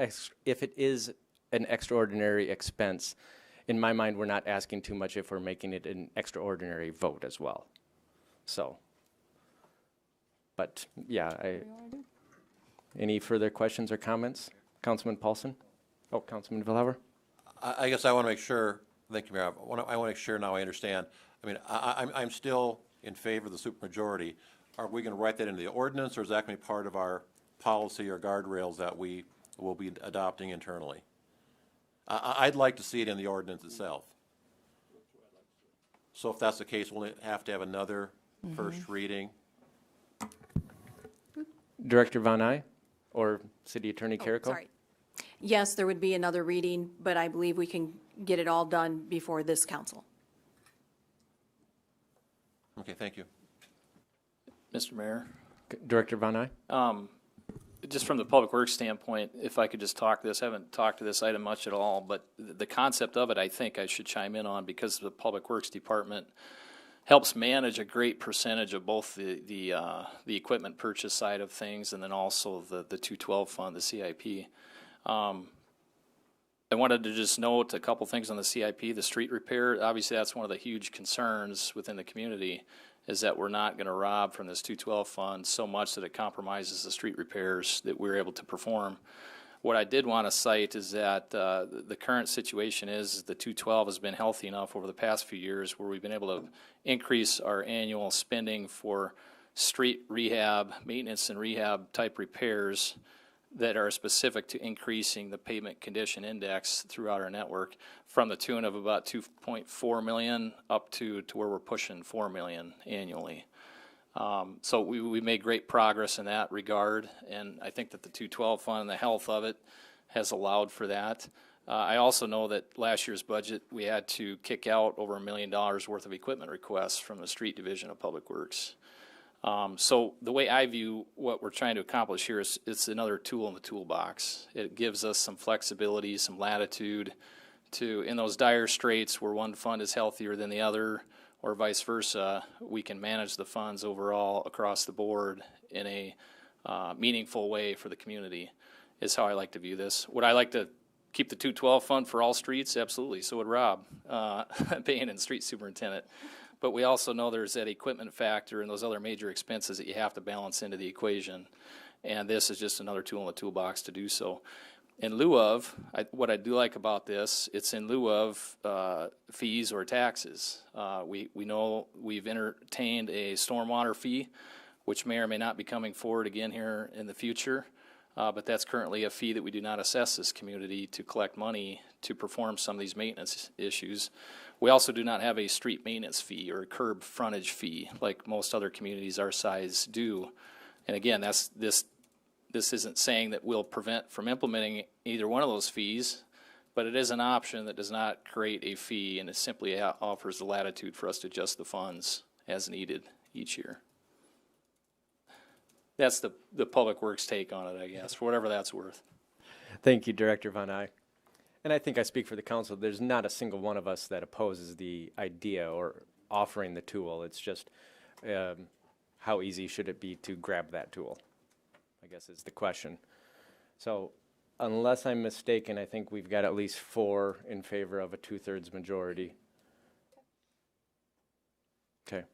extraordinary expense, in my mind, we're not asking too much if we're making it an extraordinary vote as well. So, but yeah, any further questions or comments? Councilman Paulson? Oh, Councilman Vilhover? I guess I want to make sure, thank you, Mayor, I want to make sure now I understand. I mean, I'm still in favor of the supermajority. Are we going to write that into the ordinance, or is that going to be part of our policy or guardrails that we will be adopting internally? I'd like to see it in the ordinance itself. So if that's the case, we'll have to have another first reading. Director Von Eye or City Attorney Carrico? Sorry. Yes, there would be another reading, but I believe we can get it all done before this council. Okay, thank you. Mr. Mayor, Director Von Eye? just from the public works standpoint, if I could just talk this, I haven't talked to this item much at all, but the concept of it, I think I should chime in on, because the public works department helps manage a great percentage of both the equipment purchase side of things and then also the 212 fund, the CIP. I wanted to just note a couple things on the CIP. The street repair, obviously that's one of the huge concerns within the community, is that we're not going to rob from this 212 fund so much that it compromises the street repairs that we're able to perform. What I did want to cite is that the current situation is the 212 has been healthy enough over the past few years where we've been able to increase our annual spending for street rehab, maintenance and rehab type repairs that are specific to increasing the pavement condition index throughout our network from the tune of about 2.4 million up to where we're pushing 4 million annually. So we made great progress in that regard, and I think that the 212 fund and the health of it has allowed for that. I also know that last year's budget we had to kick out over $1 million worth of equipment requests from the street division of Public Works. So the way I view what we're trying to accomplish here is it's another tool in the toolbox. It gives us some flexibility, some latitude to, in those dire straits where one fund is healthier than the other, or vice versa, we can manage the funds overall across the board in a meaningful way for the community, is how I like to view this. Would I like to keep the 212 fund for all streets? Absolutely. So would Rob, being in street superintendent. But we also know there's that equipment factor and those other major expenses that you have to balance into the equation. And this is just another tool in the toolbox to do so. In lieu of, what I do like about this, it's in lieu of fees or taxes. We know we've entertained a stormwater fee, which may or may not be coming forward again here in the future. But that's currently a fee that we do not assess this community to collect money to perform some of these maintenance issues. We also do not have a street maintenance fee or a curb frontage fee like most other communities our size do. And again, this isn't saying that we'll prevent from implementing either one of those fees, but it is an option that does not create a fee, and it simply offers the latitude for us to adjust the funds as needed each year. That's the Public Works take on it, I guess, for whatever that's worth. Thank you, Director Von Eye. And I think I speak for the council. There's not a single one of us that opposes the idea or offering the tool. It's just how easy should it be to grab that tool, I guess is the question. So unless I'm mistaken, I think we've got at least 4 in favor of a 2/3 majority. Okay.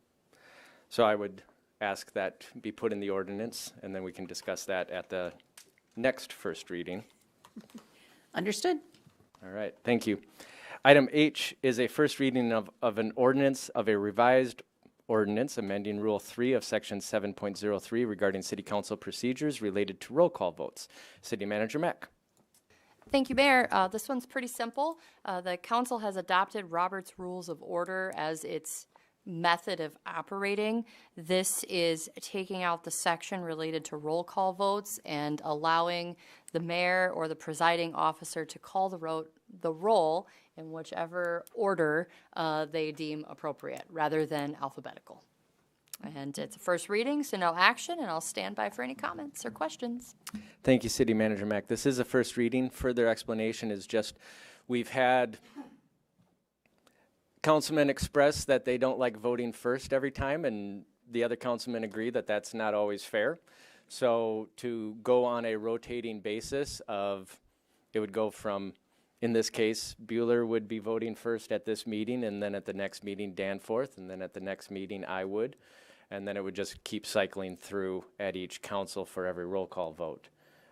So I would ask that be put in the ordinance, and then we can discuss that at the next first reading. Understood. All right, thank you. Item H is a first reading of an ordinance, of a revised ordinance amending Rule 3 of Section 7.03 regarding City Council procedures related to roll call votes. City Manager Mack. Thank you, Mayor. This one's pretty simple. The council has adopted Robert's Rules of Order as its method of operating. This is taking out the section related to roll call votes and allowing the mayor or the presiding officer to call the roll in whichever order they deem appropriate, rather than alphabetical. And it's a first reading, so no action, and I'll stand by for any comments or questions. Thank you, City Manager Mack. This is a first reading. Further explanation is just we've had councilmen express that they don't like voting first every time, and the other councilmen agree that that's not always fair. So to go on a rotating basis of, it would go from, in this case, Bueller would be voting first at this meeting, and then at the next meeting Danforth, and then at the next meeting I would, and then it would just keep cycling through at each council for every roll call vote.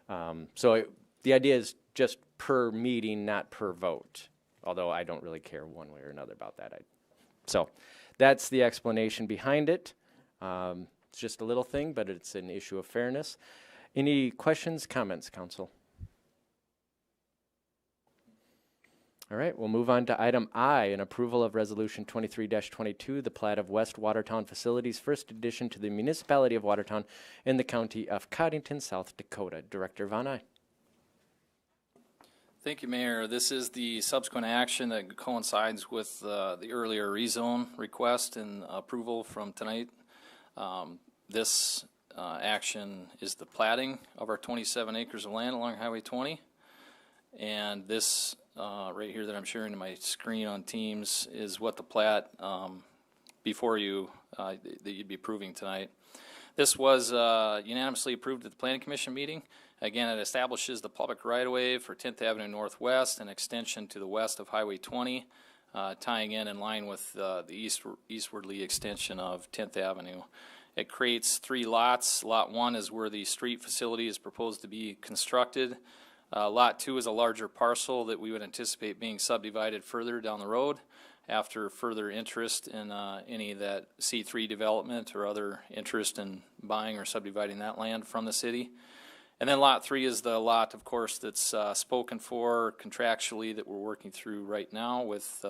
The idea is just per meeting, not per vote. Although I don't really care one way or another about that. So that's the explanation behind it. It's just a little thing, but it's an issue of fairness. Any questions, comments, council? All right, we'll move on to item I, an approval of Resolution 23-22, the plat of West Watertown Facilities, first addition to the municipality of Watertown in the county of Coddington, South Dakota. Director Von Eye. Thank you, Mayor. This is the subsequent action that coincides with the earlier rezone request and approval from tonight. This action is the platting of our 27 acres of land along Highway 20. And this right here that I'm sharing to my screen on Teams is what the plat before you that you'd be approving tonight. This was unanimously approved at the Planning Commission meeting. Again, it establishes the public right-of-way for 10th Avenue Northwest, an extension to the west of Highway 20, tying in line with the eastwardly extension of 10th Avenue. It creates 3 lots. Lot 1 is where the street facility is proposed to be constructed. Lot 2 is a larger parcel that we would anticipate being subdivided further down the road after further interest in any of that C3 development or other interest in buying or subdividing that land from the city. And then Lot 3 is the lot, of course, that's spoken for contractually that we're working through right now with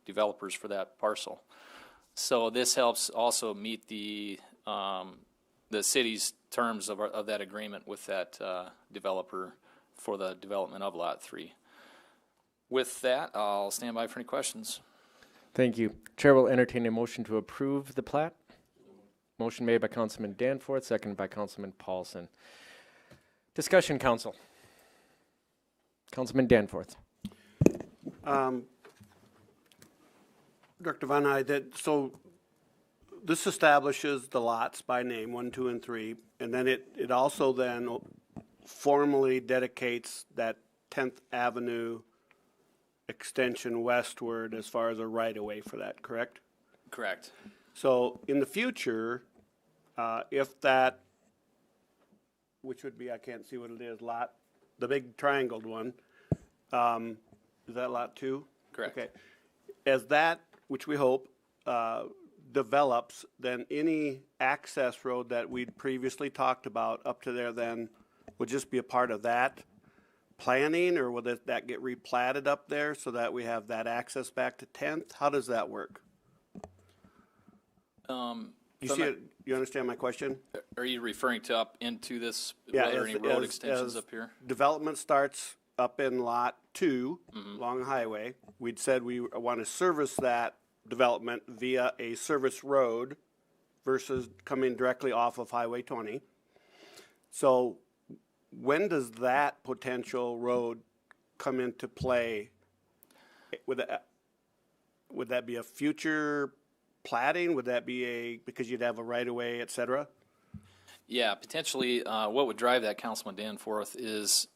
developers for that parcel. So this helps also meet the city's terms of that agreement with that developer for the development of Lot 3. With that, I'll stand by for any questions. Thank you. Chair will entertain a motion to approve the plat. Motion made by Councilman Danforth, seconded by Councilman Paulson. Discussion, council. Councilman Danforth. Director Von Eye, so this establishes the lots by name, 1, 2, and 3, and then it also then formally dedicates that 10th Avenue extension westward as far as a right-of-way for that, correct? Correct. So in the future, if that, which would be, I can't see what it is, lot, the big triangled one, is that lot 2? Correct. Okay. As that, which we hope, develops, then any access road that we'd previously talked about up to there then would just be a part of that planning, or will that get replatted up there so that we have that access back to 10th? How does that work? You see it? You understand my question? Are you referring to up into this? Yeah, Are there any road extensions as up here? development starts up in Lot 2 along the highway. We'd said we want to service that development via a service road versus coming directly off of Highway 20. So when does that potential road come into play? Would that be a future platting? Would that be because you'd have a right-of-way, et cetera? Yeah, potentially. What would drive that, Councilman Danforth, is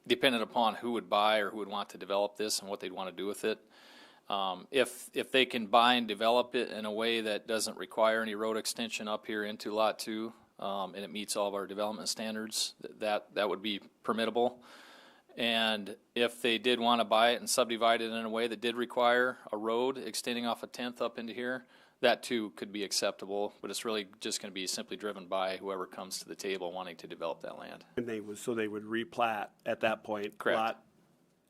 dependent upon who would buy or who would want to develop this and what they'd want to do with it. If they can buy and develop it in a way that doesn't require any road extension up here into Lot 2, and it meets all of our development standards, that would be permittable. And if they did want to buy it and subdivide it in a way that did require a road extending off a 10th up into here, that too could be acceptable, but it's really just going to be simply driven by whoever comes to the table wanting to develop that land. And they would replat at that point. Correct. Lot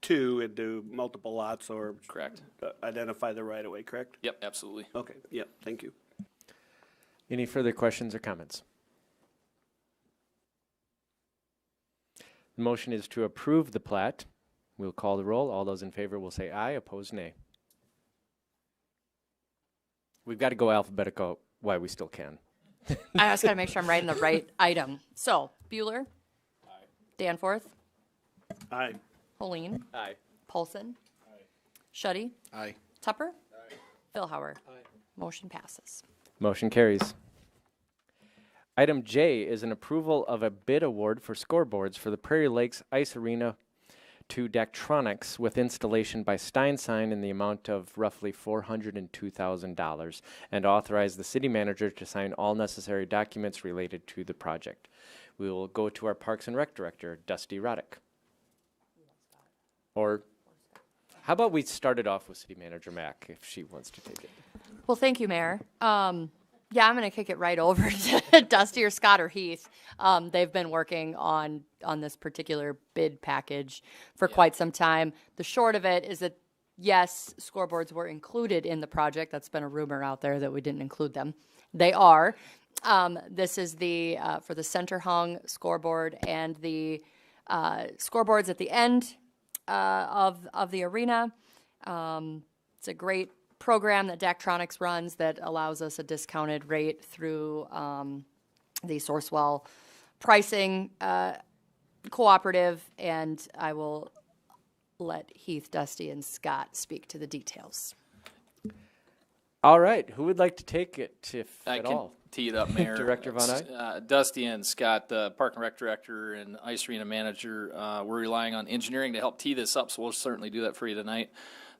2 and do multiple lots, or Correct. Identify the right of way, correct? Yep, absolutely. Okay, yep, thank you. Any further questions or comments? The motion is to approve the plat. We'll call the roll. All those in favor will say aye. Opposed, nay. We've got to go alphabetical while we still can. I just got to make sure I'm writing the right item. So, Bueller. Aye. Danforth. Aye. Helene. Aye. Paulson. Aye. Shuddy. Aye. Tupper. Aye. Philhauer. Aye. Motion passes. Motion carries. Item J is an approval of a bid award for scoreboards for the Prairie Lakes Ice Arena to Daktronics with installation by Steinsign in the amount of roughly $402,000 and authorize the city manager to sign all necessary documents related to the project. We will go to our Parks and Rec Director, Dusty Roddick. Or how about we start it off with City Manager Mack if she wants to take it. Well, thank you, Mayor. Yeah, I'm going to kick it right over to Dusty or Scott or Heath. They've been working on this particular bid package for quite some time. The short of it is that, yes, scoreboards were included in the project. That's been a rumor out there that we didn't include them. They are. This is the for the center hung scoreboard and the scoreboards at the end of the arena. It's a great program that Daktronics runs that allows us a discounted rate through the Sourcewell pricing cooperative, and I will let Heath, Dusty, and Scott speak to the details. All right, who would like to take it, if I at can all? tee it up, Mayor. Director Von Eyck? Dusty and Scott, the Park and Rec Director and Ice Arena Manager, we're relying on engineering to help tee this up, so we'll certainly do that for you tonight.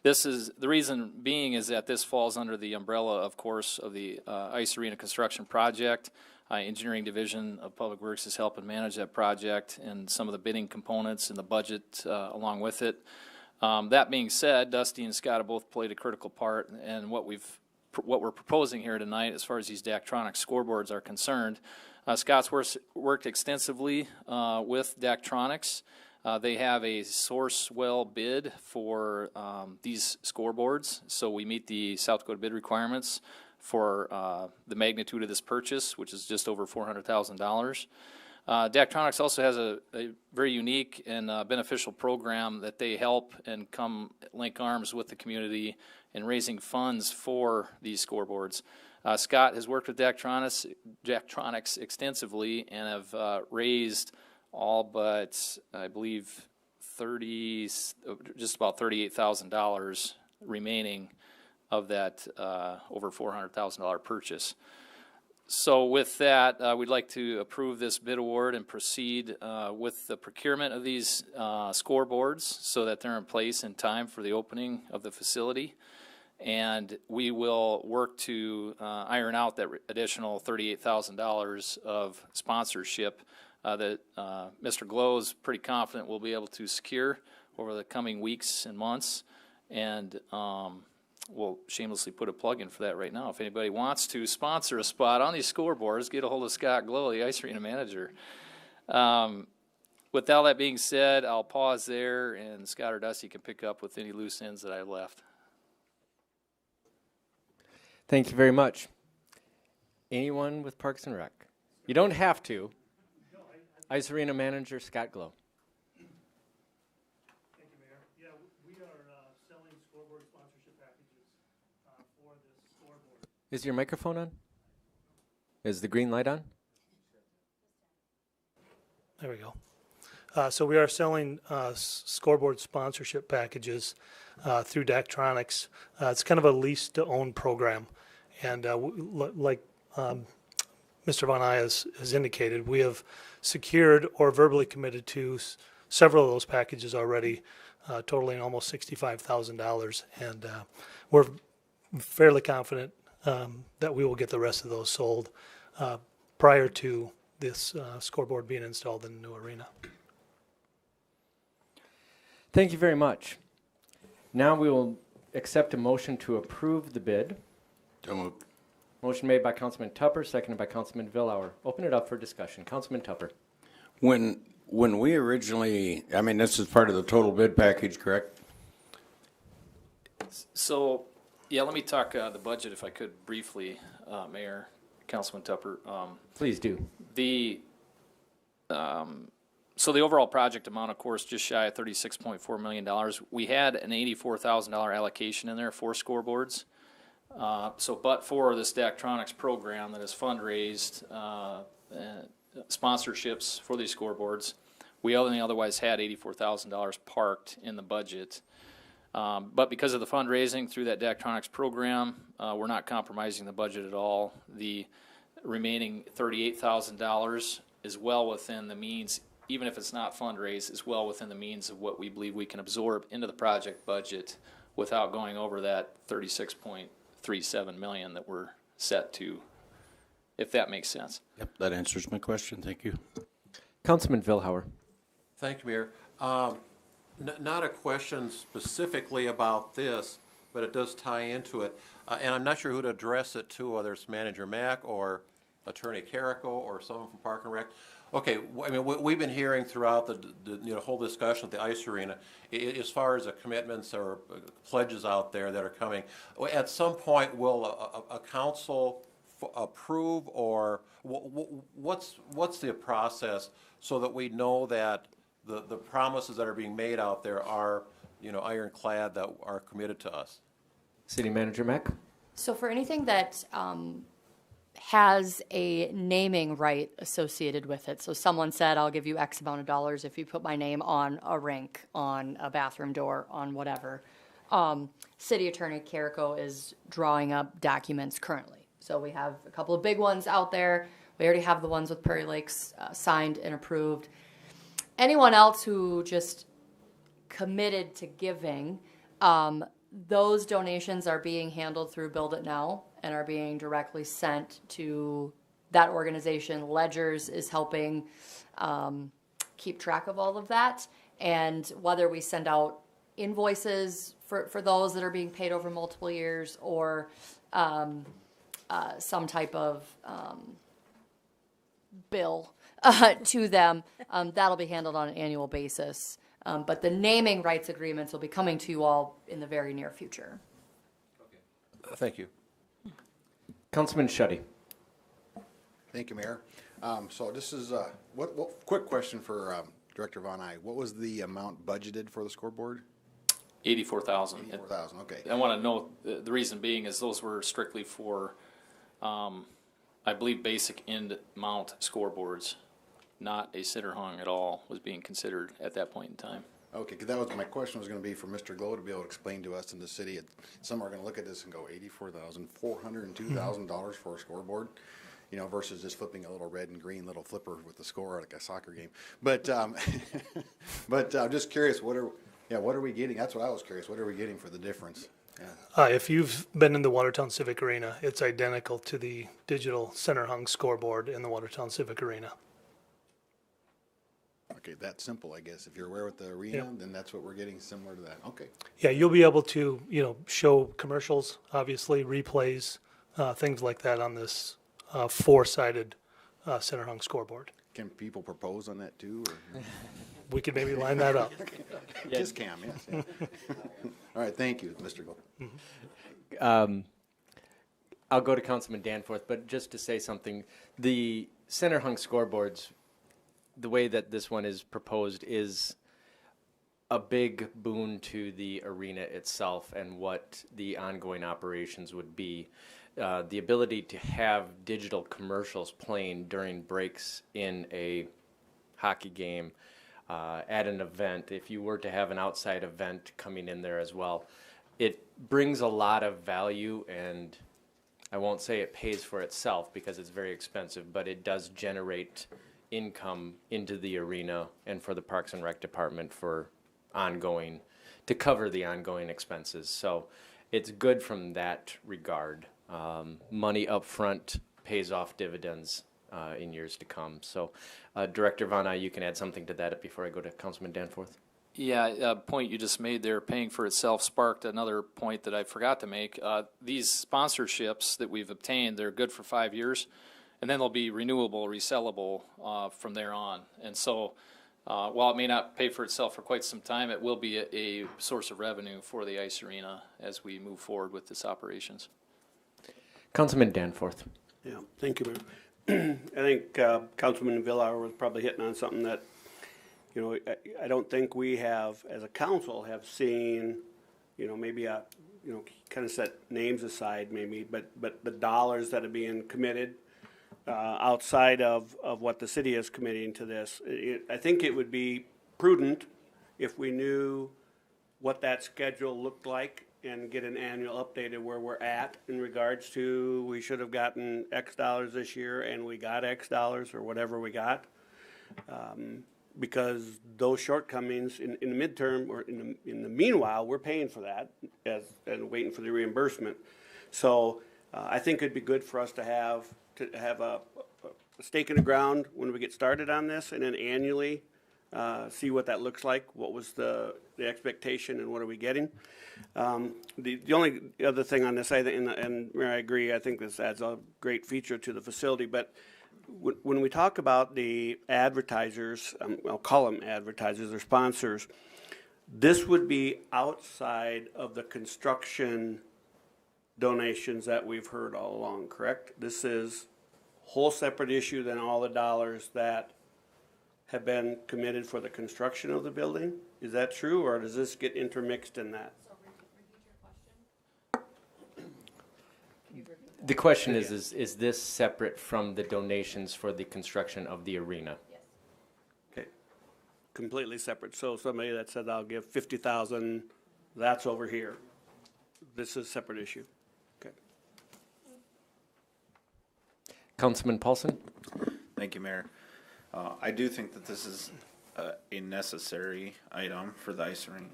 This is, the reason being is that this falls under the umbrella, of course, of the Ice Arena Construction Project. Engineering Division of Public Works is helping manage that project and some of the bidding components and the budget along with it. That being said, Dusty and Scott have both played a critical part, and what we're proposing here tonight as far as these Daktronics scoreboards are concerned. Scott's worked extensively with Daktronics. They have a Sourcewell bid for these scoreboards, so we meet the South Dakota bid requirements for the magnitude of this purchase, which is just over $400,000. Daktronics also has a very unique and beneficial program that they help and come link arms with the community in raising funds for these scoreboards. Scott has worked with Daktronics extensively and have raised all but, I believe, just about $38,000 remaining of that over $400,000 purchase. So with that, we'd like to approve this bid award and proceed with the procurement of these scoreboards so that they're in place in time for the opening of the facility. And we will work to iron out that additional $38,000 of sponsorship that Mr. Glow is pretty confident we'll be able to secure over the coming weeks and months. And we'll shamelessly put a plug in for that right now. If anybody wants to sponsor a spot on these scoreboards, get a hold of Scott Glow, the Ice Arena Manager. with all that being said, I'll pause there, and Scott or Dusty can pick up with any loose ends that I left. Thank you very much. Anyone with Parks and Rec? You don't have to. Ice Arena Manager Scott Glow. Thank you, Mayor. Yeah, we are selling scoreboard sponsorship packages for this scoreboard. Is your microphone on? Is the green light on? There we go. So we are selling scoreboard sponsorship packages through Daktronics. It's kind of a lease-to-own program. And like Mr. Von Eye has indicated, we have secured or verbally committed to several of those packages already, totaling almost $65,000. And we're fairly confident that we will get the rest of those sold prior to this scoreboard being installed in the new arena. Thank you very much. Now we will accept a motion to approve the bid. So moved. Motion made by Councilman Tupper, seconded by Councilman Villauer. Open it up for discussion. Councilman Tupper. When we originally, I mean, this is part of the total bid package, correct? So, yeah, let me talk the budget if I could briefly, Mayor, Councilman Tupper. Please do. So the overall project amount, of course, just shy of $36.4 million. We had an $84,000 allocation in there for scoreboards. But for this Daktronics program that has fundraised sponsorships for these scoreboards, we only otherwise had $84,000 parked in the budget. But because of the fundraising through that Daktronics program, we're not compromising the budget at all. The remaining $38,000 is well within the means, even if it's not fundraised, is well within the means of what we believe we can absorb into the project budget without going over that $36.37 million that we're set to, if that makes sense. Yep, that answers my question. Thank you. Councilman Villauer. Thank you, Mayor. Not a question specifically about this, but it does tie into it. And I'm not sure who to address it to, whether it's Manager Mack or Attorney Carrico or someone from Park and Rec. Okay, I mean, we've been hearing throughout the whole discussion at the ice arena, as far as the commitments or pledges out there that are coming. At some point, will a council approve, or what's the process so that we know that the promises that are being made out there are, ironclad, that are committed to us? City Manager Mack. So for anything that has a naming right associated with it, so someone said, I'll give you X amount of dollars if you put my name on a rink, on a bathroom door, on whatever. City Attorney Carrico is drawing up documents currently. So we have a couple of big ones out there. We already have the ones with Prairie Lakes signed and approved. Anyone else who just committed to giving, those donations are being handled through Build It Now and are being directly sent to that organization. Ledgers is helping keep track of all of that. And whether we send out invoices for those that are being paid over multiple years, or some type of bill to them, that'll be handled on an annual basis. But the naming rights agreements will be coming to you all in the very near future. Thank you. Councilman Shetty. Thank you, Mayor. So this is, quick question for Director Von Eye. What was the amount budgeted for the scoreboard? 84,000. 84,000, okay. I want to note the reason being is those were strictly for, I believe, basic end mount scoreboards. Not a center hung at all was being considered at that point in time. Okay, because that was my question, was going to be for Mr. Glow to be able to explain to us in the city. Some are going to look at this and go, $84,000, $402,000 for a scoreboard, versus just flipping a little red and green little flipper with the score like a soccer game. But but I'm just curious, what are we getting? That's what I was curious. What are we getting for the difference? Yeah. If you've been in the Watertown Civic Arena, it's identical to the digital center hung scoreboard in the Watertown Civic Arena. Okay, that's simple, I guess. If you're aware with the arena, then that's what we're getting, similar to that. Okay. Yeah, you'll be able to, show commercials, obviously, replays, things like that on this four-sided center hung scoreboard. Can people propose on that too, or? We could maybe line that up. Kiss cam, yes. Yeah. All right, thank you, Mr. Gold. I'll go to Councilman Danforth, but just to say something, the center hung scoreboards, the way that this one is proposed is a big boon to the arena itself and what the ongoing operations would be. The ability to have digital commercials playing during breaks in a hockey game, at an event, if you were to have an outside event coming in there as well, it brings a lot of value, and I won't say it pays for itself because it's very expensive, but it does generate income into the arena and for the Parks and Rec Department for ongoing, to cover the ongoing expenses. So it's good from that regard. Money up front pays off dividends in years to come. So Director Von Eye, you can add something to that before I go to Councilman Danforth. Yeah, point you just made there, paying for itself, sparked another point that I forgot to make. These sponsorships that we've obtained, they're good for 5 years, and then they'll be renewable, resellable from there on. And so while it may not pay for itself for quite some time, it will be a source of revenue for the ice arena as we move forward with this operations. Councilman Danforth. Yeah, thank you, Mayor. I think Councilman Villauer was probably hitting on something that, you know, I don't think we have, as a council, have seen, you know, maybe kind of set names aside maybe, but the dollars that are being committed outside of what the city is committing to this. I think it would be prudent if we knew what that schedule looked like and get an annual update of where we're at in regards to, we should have gotten X dollars this year and we got X dollars or whatever we got. Because those shortcomings in the midterm or in the meanwhile, we're paying for that and waiting for the reimbursement. So I think it'd be good for us to have a stake in the ground when we get started on this, and then annually see what that looks like. What was the expectation and what are we getting? The only other thing on this, I think, and Mayor, I agree, I think this adds a great feature to the facility, but when we talk about the advertisers, I'll call them advertisers or sponsors, this would be outside of the construction donations that we've heard all along, correct? This is a whole separate issue than all the dollars that have been committed for the construction of the building. Is that true, or does this get intermixed in that? The question is this separate from the donations for the construction of the arena? Yes. Okay, completely separate. So somebody that said, I'll give 50,000, that's over here. This is a separate issue. Okay. Councilman Paulson? Thank you, Mayor. I do think that this is a necessary item for the ice rink.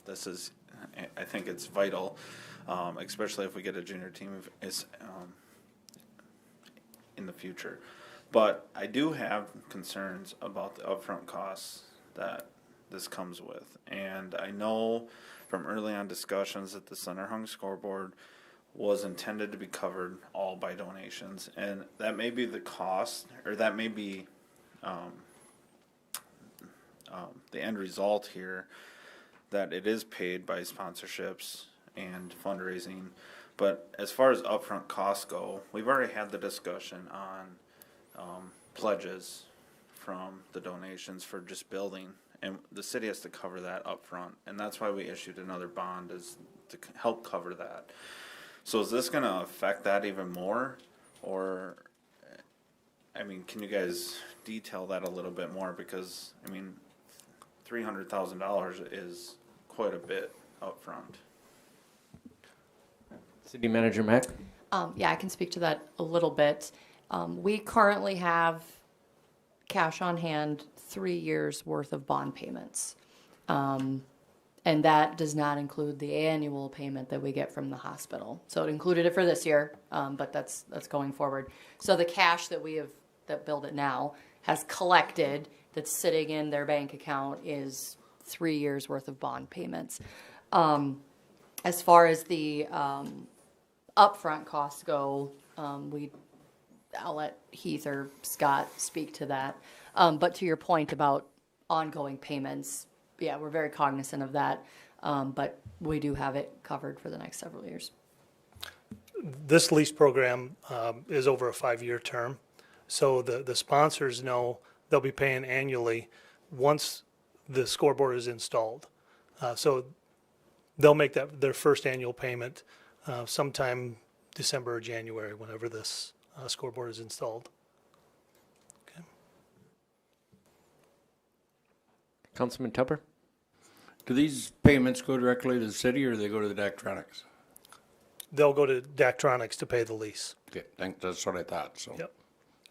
This is, I think it's vital, especially if we get a junior team in the future. But I do have concerns about the upfront costs that this comes with. And I know from early on discussions that the center hung scoreboard was intended to be covered all by donations. And that may be the cost, or that may be the end result here, that it is paid by sponsorships and fundraising. But as far as upfront costs go, we've already had the discussion on pledges from the donations for just building, and the city has to cover that upfront, and that's why we issued another bond, is to help cover that. So is this going to affect that even more, or, I mean, can you guys detail that a little bit more? Because, I mean, $300,000 is quite a bit upfront. City Manager Mack? Yeah, I can speak to that a little bit. We currently have cash on hand 3 years worth of bond payments. And that does not include the annual payment that we get from the hospital. So it included it for this year, but that's going forward. So the cash that Build It Now has collected, that's sitting in their bank account, is 3 years worth of bond payments. As far as the upfront costs go, we I'll let Heath or Scott speak to that. But to your point about ongoing payments, yeah, we're very cognizant of that. But we do have it covered for the next several years. This lease program is over a 5-year term. So the sponsors know they'll be paying annually once the scoreboard is installed. So they'll make their first annual payment sometime December or January, whenever this scoreboard is installed. Okay. Councilman Tupper? Do these payments go directly to the city or do they go to the Daktronics? They'll go to Daktronics to pay the lease. Okay, that's what I thought, so. Yep.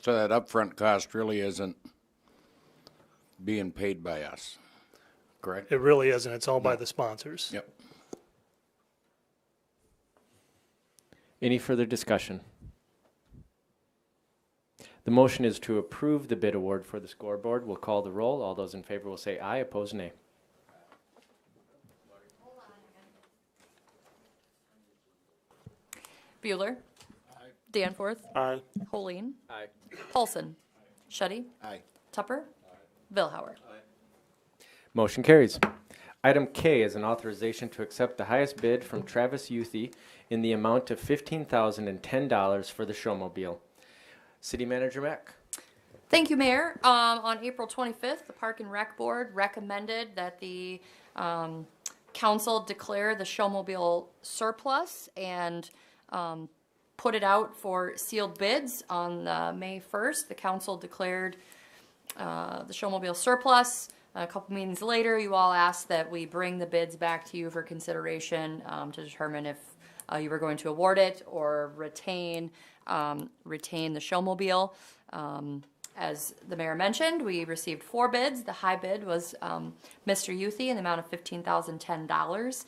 So that upfront cost really isn't being paid by us, correct? It really isn't. It's all by the sponsors. Yep. Any further discussion? The motion is to approve the bid award for the scoreboard. We'll call the roll. All those in favor will say aye, opposed nay. Bueller. Aye. Danforth. Aye. Holeen. Aye. Paulson. Shetty. Aye. Tupper. Vilhauer. Motion carries. Item K is an authorization to accept the highest bid from Travis Youthy in the amount of $15,010 for the showmobile. City Manager Mack. Thank you, Mayor. On April 25th, the Park and Rec Board recommended that the council declare the showmobile surplus and put it out for sealed bids on May 1st. The council declared the showmobile surplus. A couple meetings later, you all asked that we bring the bids back to you for consideration to determine if you were going to award it or retain the showmobile. As the mayor mentioned, we received 4 bids. The high bid was Mr. Youthy in the amount of $15,010.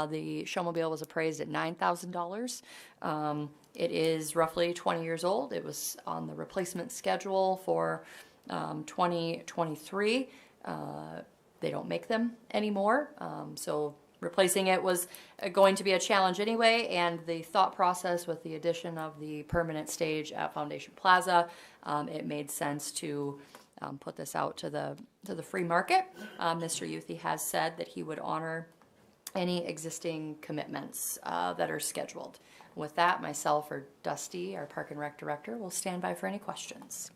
The showmobile was appraised at $9,000. It is roughly 20 years old. It was on the replacement schedule for 2023. They don't make them anymore, so replacing it was going to be a challenge anyway, and the thought process with the addition of the permanent stage at Foundation Plaza, it made sense to put this out to the free market. Mr. Youthy has said that he would honor any existing commitments that are scheduled. With that, myself or Dusty, our Park and Rec Director, will stand by for any questions.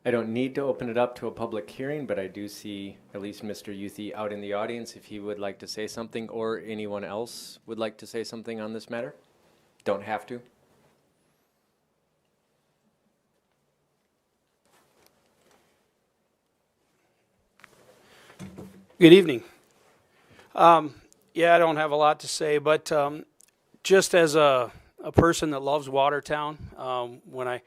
I don't need to open it up to a public hearing, but I do see at least Mr. Youthy out in the audience if he would like to say something, or anyone else would like to say something on this matter. Don't have to. Good evening. Yeah, I don't have a lot to say, but just as a person that loves Watertown, when I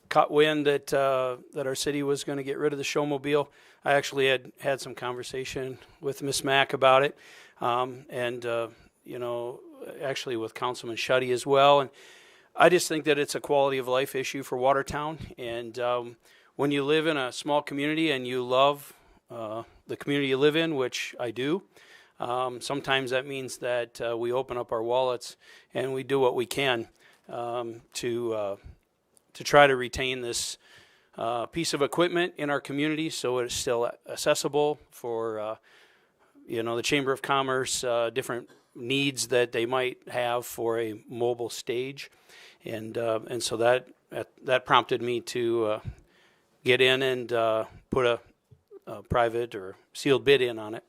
caught wind that that our city was going to get rid of the showmobile, I actually had some conversation with Miss Mack about it, and you know, actually with Councilman Shetty as well. And I just think that it's a quality of life issue for Watertown. And when you live in a small community and you love the community you live in, which I do, sometimes that means that we open up our wallets and we do what we can to try to retain this piece of equipment in our community so it's still accessible for you know, the Chamber of Commerce, different needs that they might have for a mobile stage. And so that prompted me to get in and put a private or sealed bid in on it.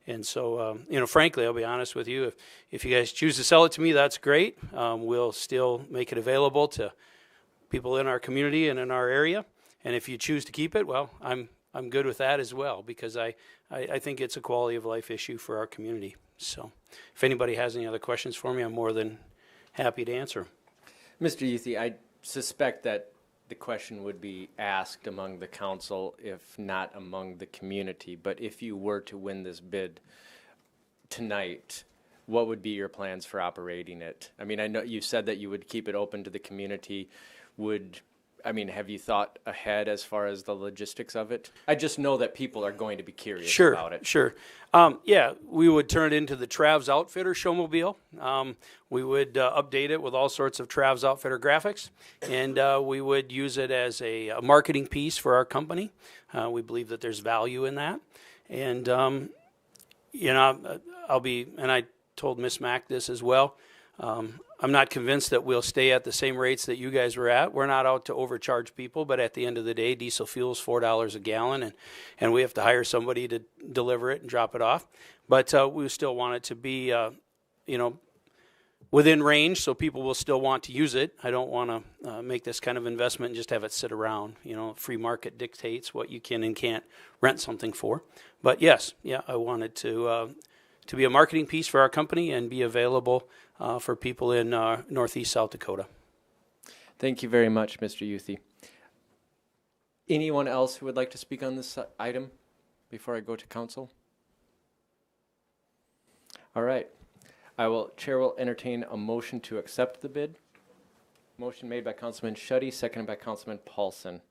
And so, you know, frankly, I'll be honest with you, if you guys choose to sell it to me, that's great. We'll still make it available to people in our community and in our area. And if you choose to keep it, well, I'm good with that as well, because I think it's a quality of life issue for our community. So if anybody has any other questions for me, I'm more than happy to answer. Mr. Youthy, I suspect that the question would be asked among the council, if not among the community. But if you were to win this bid tonight, what would be your plans for operating it? I mean, I know you said that you would keep it open to the community. Would I mean, have you thought ahead as far as the logistics of it? I just know that people are going to be curious Sure, about it. sure. Yeah, we would turn it into the Travs Outfitter Showmobile. We would update it with all sorts of Travs Outfitter graphics, and we would use it as a marketing piece for our company. We believe that there's value in that. And, you know, and I told Miss Mack this as well. I'm not convinced that we'll stay at the same rates that you guys were at. We're not out to overcharge people, but at the end of the day, diesel fuel is $4 a gallon, and we have to hire somebody to deliver it and drop it off. But we still want it to be, you know, within range, so people will still want to use it. I don't want to make this kind of investment and just have it sit around. You know, free market dictates what you can and can't rent something for. But yes, yeah, I wanted to be a marketing piece for our company and be available for people in northeast South Dakota. Thank you very much, Mr. Youthy. Anyone else who would like to speak on this item before I go to council? All right. Chair will entertain a motion to accept the bid. Motion made by Councilman Schutte, seconded by Councilman Paulson.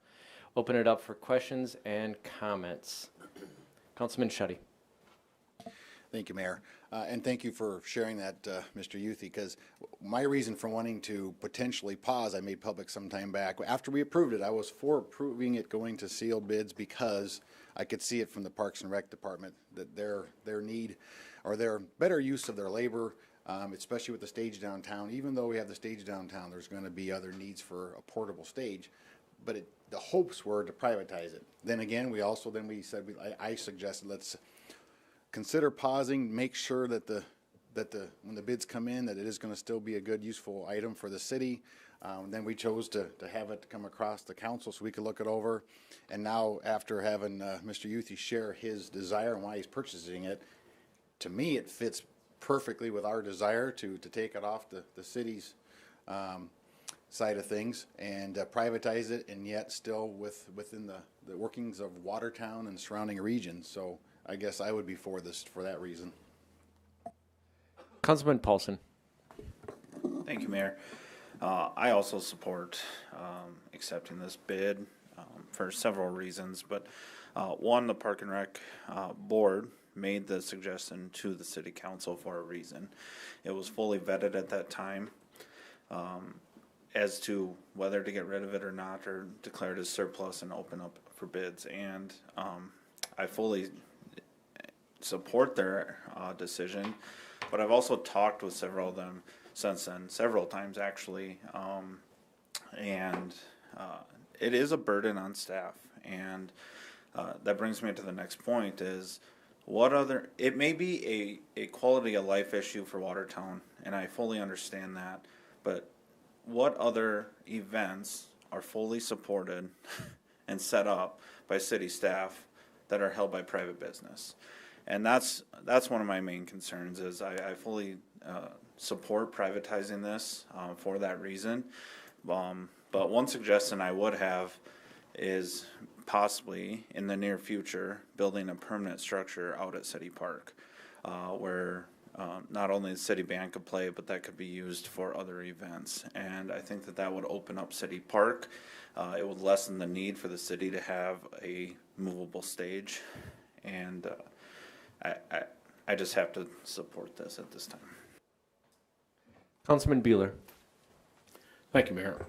Open it up for questions and comments. Councilman Schutte. Thank you, Mayor. And thank you for sharing that, Mr. Youthy, because my reason for wanting to potentially pause, I made public some time back. After we approved it, I was for approving it going to sealed bids because I could see it from the Parks and Rec Department that their need or their better use of their labor, especially with the stage downtown. Even though we have the stage downtown, there's going to be other needs for a portable stage. But the hopes were to privatize it. Then again, I suggested let's consider pausing, make sure that when the bids come in, that it is going to still be a good, useful item for the city. Then we chose to have it come across the council so we could look it over. And now, after having Mr. Youthy share his desire and why he's purchasing it, to me, it fits perfectly with our desire to take it off the city's side of things and privatize it, and yet still within the workings of Watertown and surrounding regions. So I guess I would be for this for that reason. Councilman Paulson. Thank you, Mayor. I also support accepting this bid for several reasons, but one, the Park and Rec board made the suggestion to the city council for a reason. It was fully vetted at that time as to whether to get rid of it or not, or declare it as surplus and open up for bids. And I fully support their decision, but I've also talked with several of them since then, several times actually, and it is a burden on staff. And that brings me to the next point is it may be a quality of life issue for Watertown, and I fully understand that, but what other events are fully supported and set up by city staff that are held by private business? And that's one of my main concerns is I fully support privatizing this for that reason. But one suggestion I would have is possibly in the near future building a permanent structure out at City Park where not only the city band could play, but that could be used for other events. And I think that would open up City Park. It would lessen the need for the city to have a movable stage. And I just have to support this at this time. Councilman Bueller. Thank you, Mayor.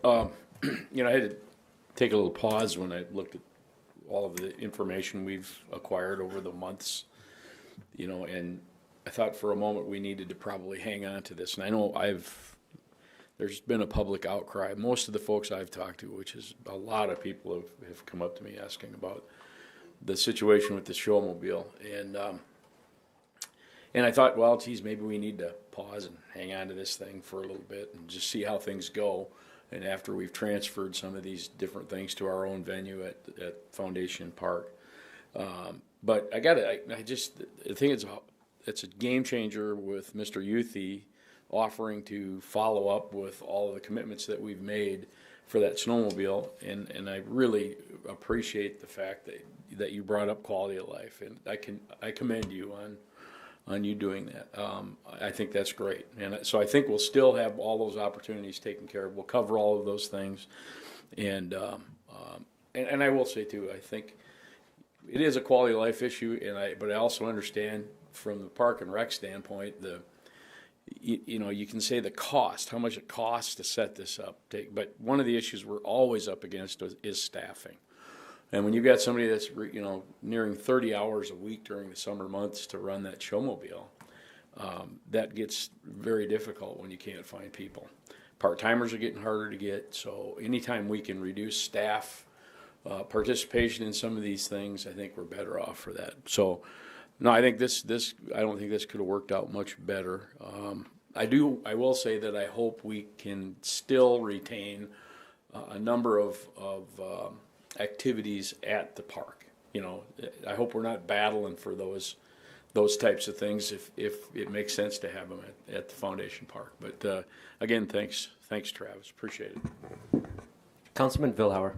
You know, I had to take a little pause when I looked at all of the information we've acquired over the months, you know, and I thought for a moment we needed to probably hang on to this. And I know there's been a public outcry. Most of the folks I've talked to, which is a lot of people have come up to me asking about the situation with the showmobile. And I thought, well, geez, maybe we need to pause and hang on to this thing for a little bit and just see how things go. And after we've transferred some of these different things to our own venue at Foundation Park. But I think it's a game changer with Mr. Youthy offering to follow up with all of the commitments that we've made for that snowmobile. And I really appreciate the fact that you brought up quality of life. And I commend you on you doing that. I think that's great. And so I think we'll still have all those opportunities taken care of. We'll cover all of those things. And and I will say too, I think it is a quality of life issue, but I also understand from the Park and Rec standpoint, you can say the cost, how much it costs to set this up. But one of the issues we're always up against is staffing. And when you've got somebody that's nearing 30 hours a week during the summer months to run that showmobile, that gets very difficult when you can't find people. Part-timers are getting harder to get, so anytime we can reduce staff participation in some of these things, I think we're better off for that. So, no, I think I don't think this could have worked out much better. I will say that I hope we can still retain a number of activities at the park. I hope we're not battling for those types of things if it makes sense to have them at the Foundation Park. But again, thanks Travis, appreciate it. Councilman Vilhauer.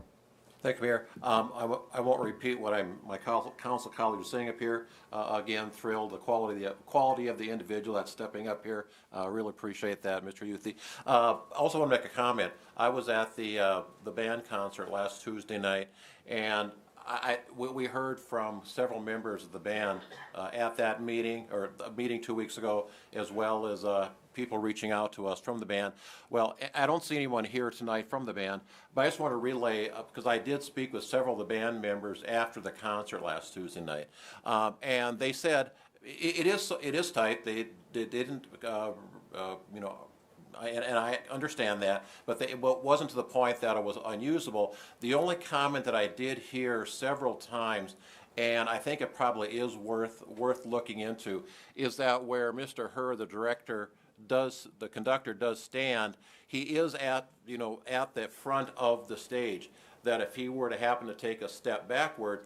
Thank you, Mayor. I won't repeat what my council colleagues were saying up here. Again, thrilled the quality of the individual that's stepping up here. Really appreciate that, Mr. Youthy. Also want to make a comment. I was at the band concert last Tuesday night, and we heard from several members of the band at that meeting, or a meeting 2 weeks ago, as well as people reaching out to us from the band. Well, I don't see anyone here tonight from the band, but I just want to relay, because I did speak with several of the band members after the concert last Tuesday night, and they said it is tight. They didn't, and I understand that, but it wasn't to the point that it was unusable. The only comment that I did hear several times, and I think it probably is worth looking into, is that where Mr. Herr, the conductor does stand, he is at the front of the stage, that if he were to happen to take a step backward,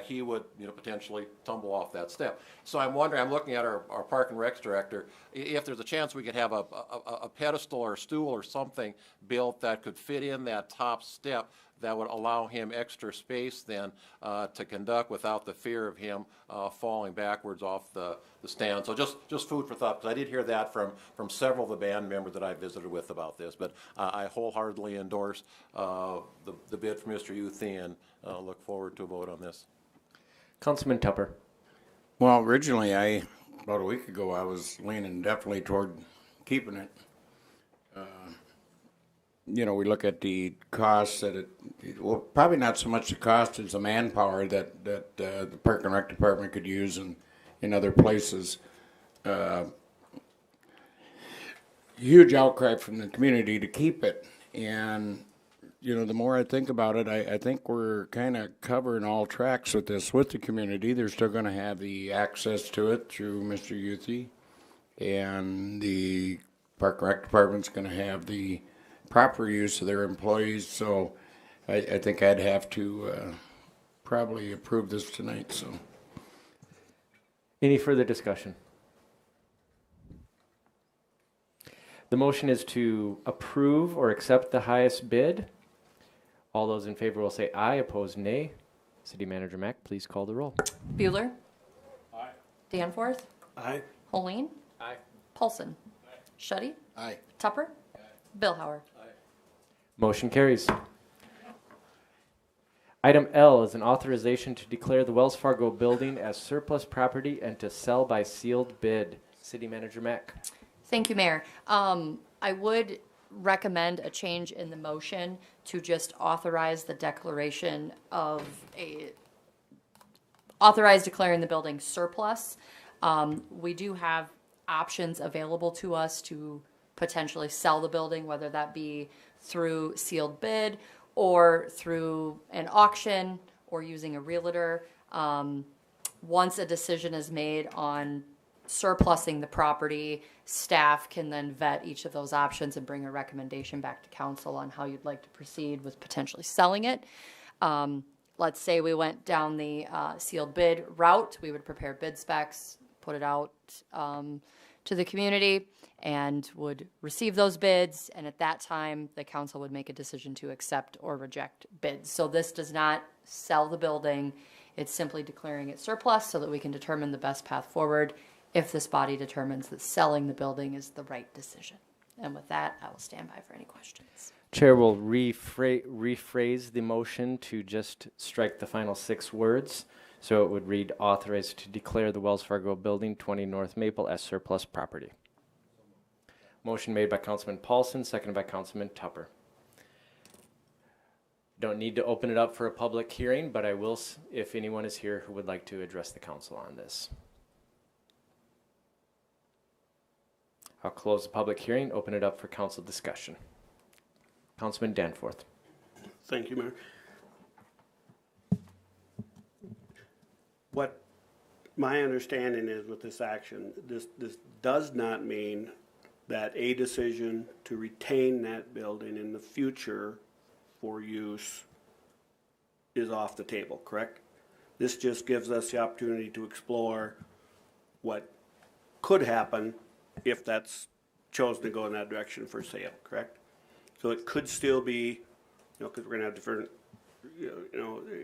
he would potentially tumble off that step. So I'm wondering, I'm looking at our Park and Recs director, if there's a chance we could have a pedestal or a stool or something built that could fit in that top step, that would allow him extra space then to conduct without the fear of him falling backwards off the stand. So just food for thought, because I did hear that from several of the band members that I visited with about this. But I wholeheartedly endorse the bid from Mr. Youthy, and look forward to a vote on this. Councilman Tupper. Well, originally, about a week ago, I was leaning definitely toward keeping it. We look at the costs that well, probably not so much the cost as the manpower that the Park and Rec Department could use in other places. Huge outcry from the community to keep it, and the more I think about it, I think we're kind of covering all tracks with this with the community. They're still going to have the access to it through Mr. Youthy, and the Park and Rec Department's going to have the proper use of their employees. So I think I'd have to probably approve this tonight. So, any further discussion? The motion is to approve or accept the highest bid. All those in favor will say aye, opposed nay. City Manager Mack, please call the roll. Bueller. Aye. Danforth. Aye. Holeen. Aye. Paulson. Shuddy. Aye. Tupper. Billhauer. Motion carries. Item L is an authorization to declare the Wells Fargo building as surplus property and to sell by sealed bid. City Manager Mack. Thank you, Mayor. I would recommend a change in the motion to just authorize the declaration of authorize declaring the building surplus. We do have options available to us to potentially sell the building, whether that be through sealed bid or through an auction or using a realtor. Once a decision is made on surplusing the property, staff can then vet each of those options and bring a recommendation back to council on how you'd like to proceed with potentially selling it. Let's say we went down the sealed bid route. We would prepare bid specs, put it out to the community, and would receive those bids, and at that time the council would make a decision to accept or reject bids. So this does not sell the building, it's simply declaring it surplus so that we can determine the best path forward if this body determines that selling the building is the right decision. And with that, I will stand by for any questions. Chair will rephrase the motion to just strike the final 6 words. So it would read, authorized to declare the Wells Fargo Building, 20 North Maple as surplus property. Motion made by Councilman Paulson, seconded by Councilman Tupper. Don't need to open it up for a public hearing, but I will if anyone is here who would like to address the council on this. I'll close the public hearing, open it up for council discussion. Councilman Danforth. Thank you, Mayor. What my understanding is with this action, this does not mean that a decision to retain that building in the future for use is off the table, correct? This just gives us the opportunity to explore what could happen if that's chosen to go in that direction for sale, correct? So it could still be, because we're going to have different,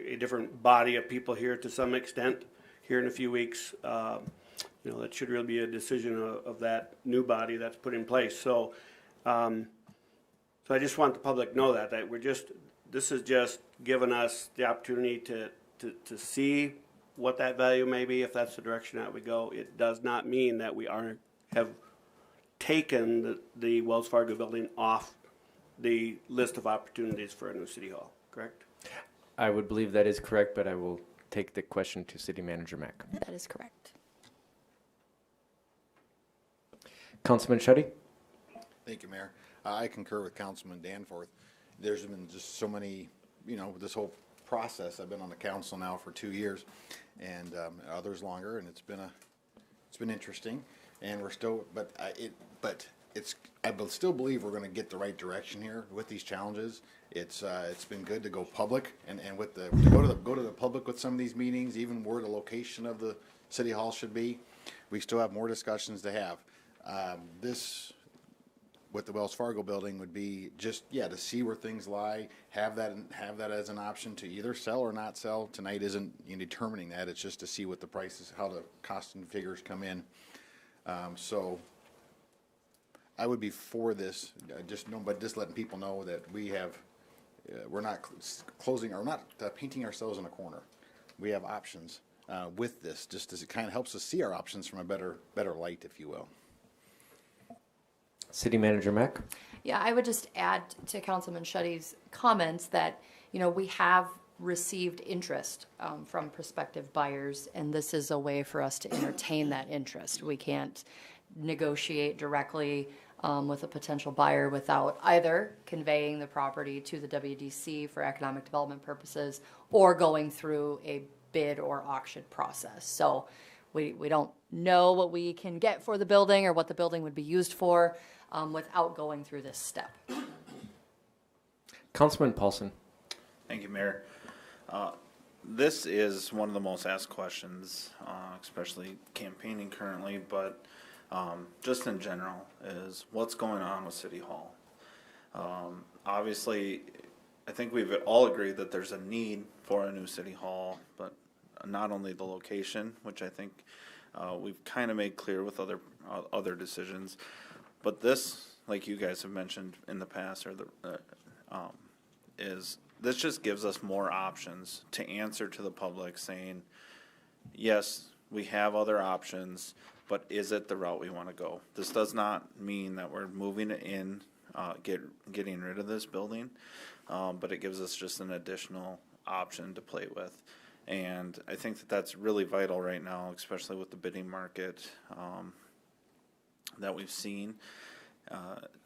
a different body of people here to some extent here in a few weeks. That should really be a decision of that new body that's put in place. So, so I just want the public to know that this is just giving us the opportunity to see what that value may be if that's the direction that we go. It does not mean that we have taken the Wells Fargo building off the list of opportunities for a new city hall, correct? I would believe that is correct, but I will take the question to City Manager Mack. That is correct. Councilman Shetty? Thank you, Mayor. I concur with Councilman Danforth. There's been just so many, this whole process. I've been on the council now for 2 years, and others longer, and it's been interesting. And we're still, I still believe we're going to get the right direction here with these challenges. It's been good to go public and with to go to the public with some of these meetings, even where the location of the city hall should be. We still have more discussions to have. This with the Wells Fargo building would be just to see where things lie, have that as an option to either sell or not sell. Tonight isn't in determining that. It's just to see what the prices, how the cost and figures come in. So I would be for this, but just letting people know that we're not closing or not painting ourselves in a corner. We have options with this, just as it kind of helps us see our options from a better light, if you will. City Manager Mack? Yeah, I would just add to Councilman Shetty's comments that, we have received interest from prospective buyers, and this is a way for us to entertain that interest. We can't negotiate directly with a potential buyer without either conveying the property to the WDC for economic development purposes or going through a bid or auction process. So we don't know what we can get for the building or what the building would be used for without going through this step. Councilman Paulson. Thank you, Mayor. This is one of the most asked questions, especially campaigning currently, but just in general, is what's going on with City Hall? Obviously, I think we've all agreed that there's a need for a new City Hall, but not only the location, which I think we've kind of made clear with other decisions, but this, like you guys have mentioned in the past, this just gives us more options to answer to the public saying, yes, we have other options, but is it the route we want to go? This does not mean that we're moving it in, getting rid of this building, but it gives us just an additional option to play with. And I think that that's really vital right now, especially with the bidding market that we've seen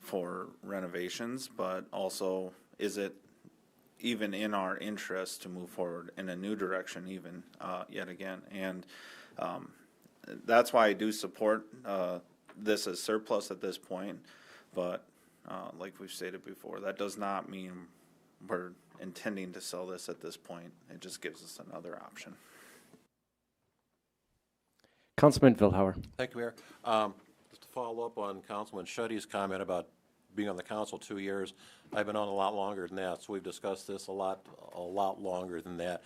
for renovations, but also is it even in our interest to move forward in a new direction even yet again. And that's why I do support this as surplus at this point, but like we've stated before, that does not mean we're intending to sell this at this point. It just gives us another option. Councilman Vilhauer. Thank you, Mayor. Just to follow up on Councilman Shetty's comment about being on the council 2 years, I've been on a lot longer than that, so we've discussed this a lot longer than that.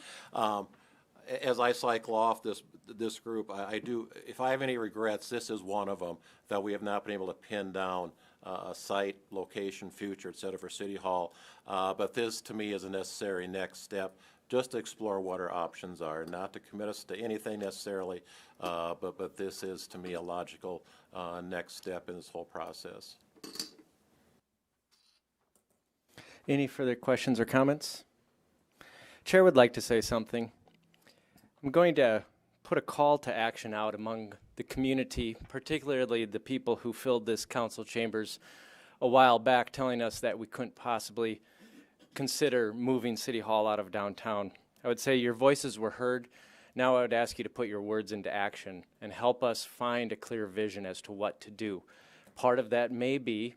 As I cycle off this group, I do, if I have any regrets, this is one of them, that we have not been able to pin down a site, location, future, et cetera, for City Hall. But this, to me, is a necessary next step, just to explore what our options are, not to commit us to anything necessarily, but this is, to me, a logical next step in this whole process. Any further questions or comments? Chair would like to say something. I'm going to put a call to action out among the community, particularly the people who filled this council chambers a while back, telling us that we couldn't possibly consider moving City Hall out of downtown. I would say your voices were heard. Now I would ask you to put your words into action and help us find a clear vision as to what to do. Part of that may be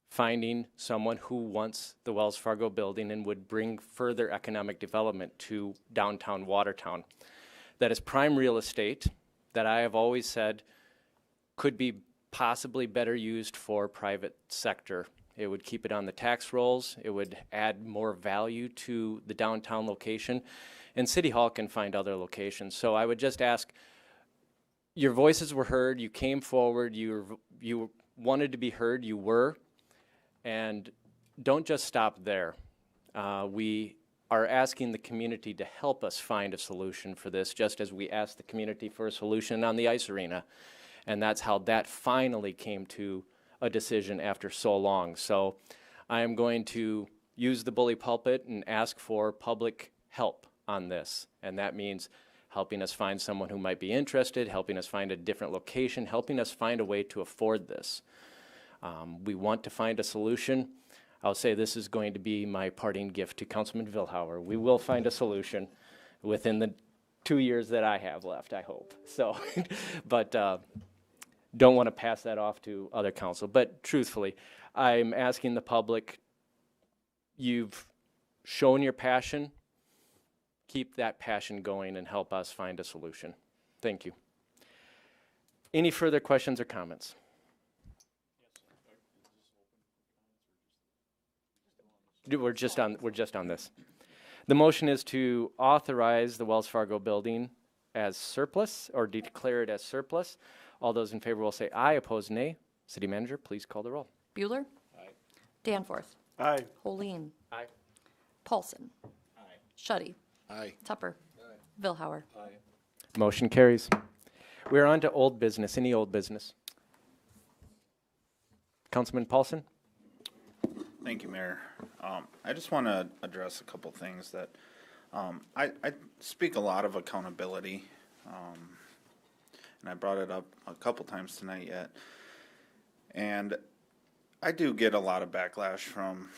finding someone who wants the Wells Fargo building and would bring further economic development to downtown Watertown. That is prime real estate that I have always said could be possibly better used for private sector. It would keep it on the tax rolls, it would add more value to the downtown location, and City Hall can find other locations. So I would just ask, your voices were heard, you came forward, you wanted to be heard, you were, and don't just stop there. We are asking the community to help us find a solution for this, just as we asked the community for a solution on the ice arena. And that's how that finally came to a decision after so long. So I am going to use the bully pulpit and ask for public help on this. And that means helping us find someone who might be interested, helping us find a different location, helping us find a way to afford this. We want to find a solution. I'll say this is going to be my parting gift to Councilman Vilhauer. We will find a solution within the 2 years that I have left, I hope. So, but don't want to pass that off to other council. But truthfully, I'm asking the public, you've shown your passion, keep that passion going and help us find a solution. Thank you. Any further questions or comments? We're just on this. The motion is to authorize the Wells Fargo building as surplus or declare it as surplus. All those in favor will say aye, opposed nay. City Manager, please call the roll. Bueller? Aye. Danforth? Aye. Holleen? Aye. Paulson? Aye. Shuddy? Aye. Tupper? Vilhauer? Aye. Motion carries. We are on to old business. Any old business? Councilman Paulson? Thank you, Mayor. I just want to address a couple things that I speak a lot of accountability, and I brought it up a couple times tonight yet. And I do get a lot of backlash from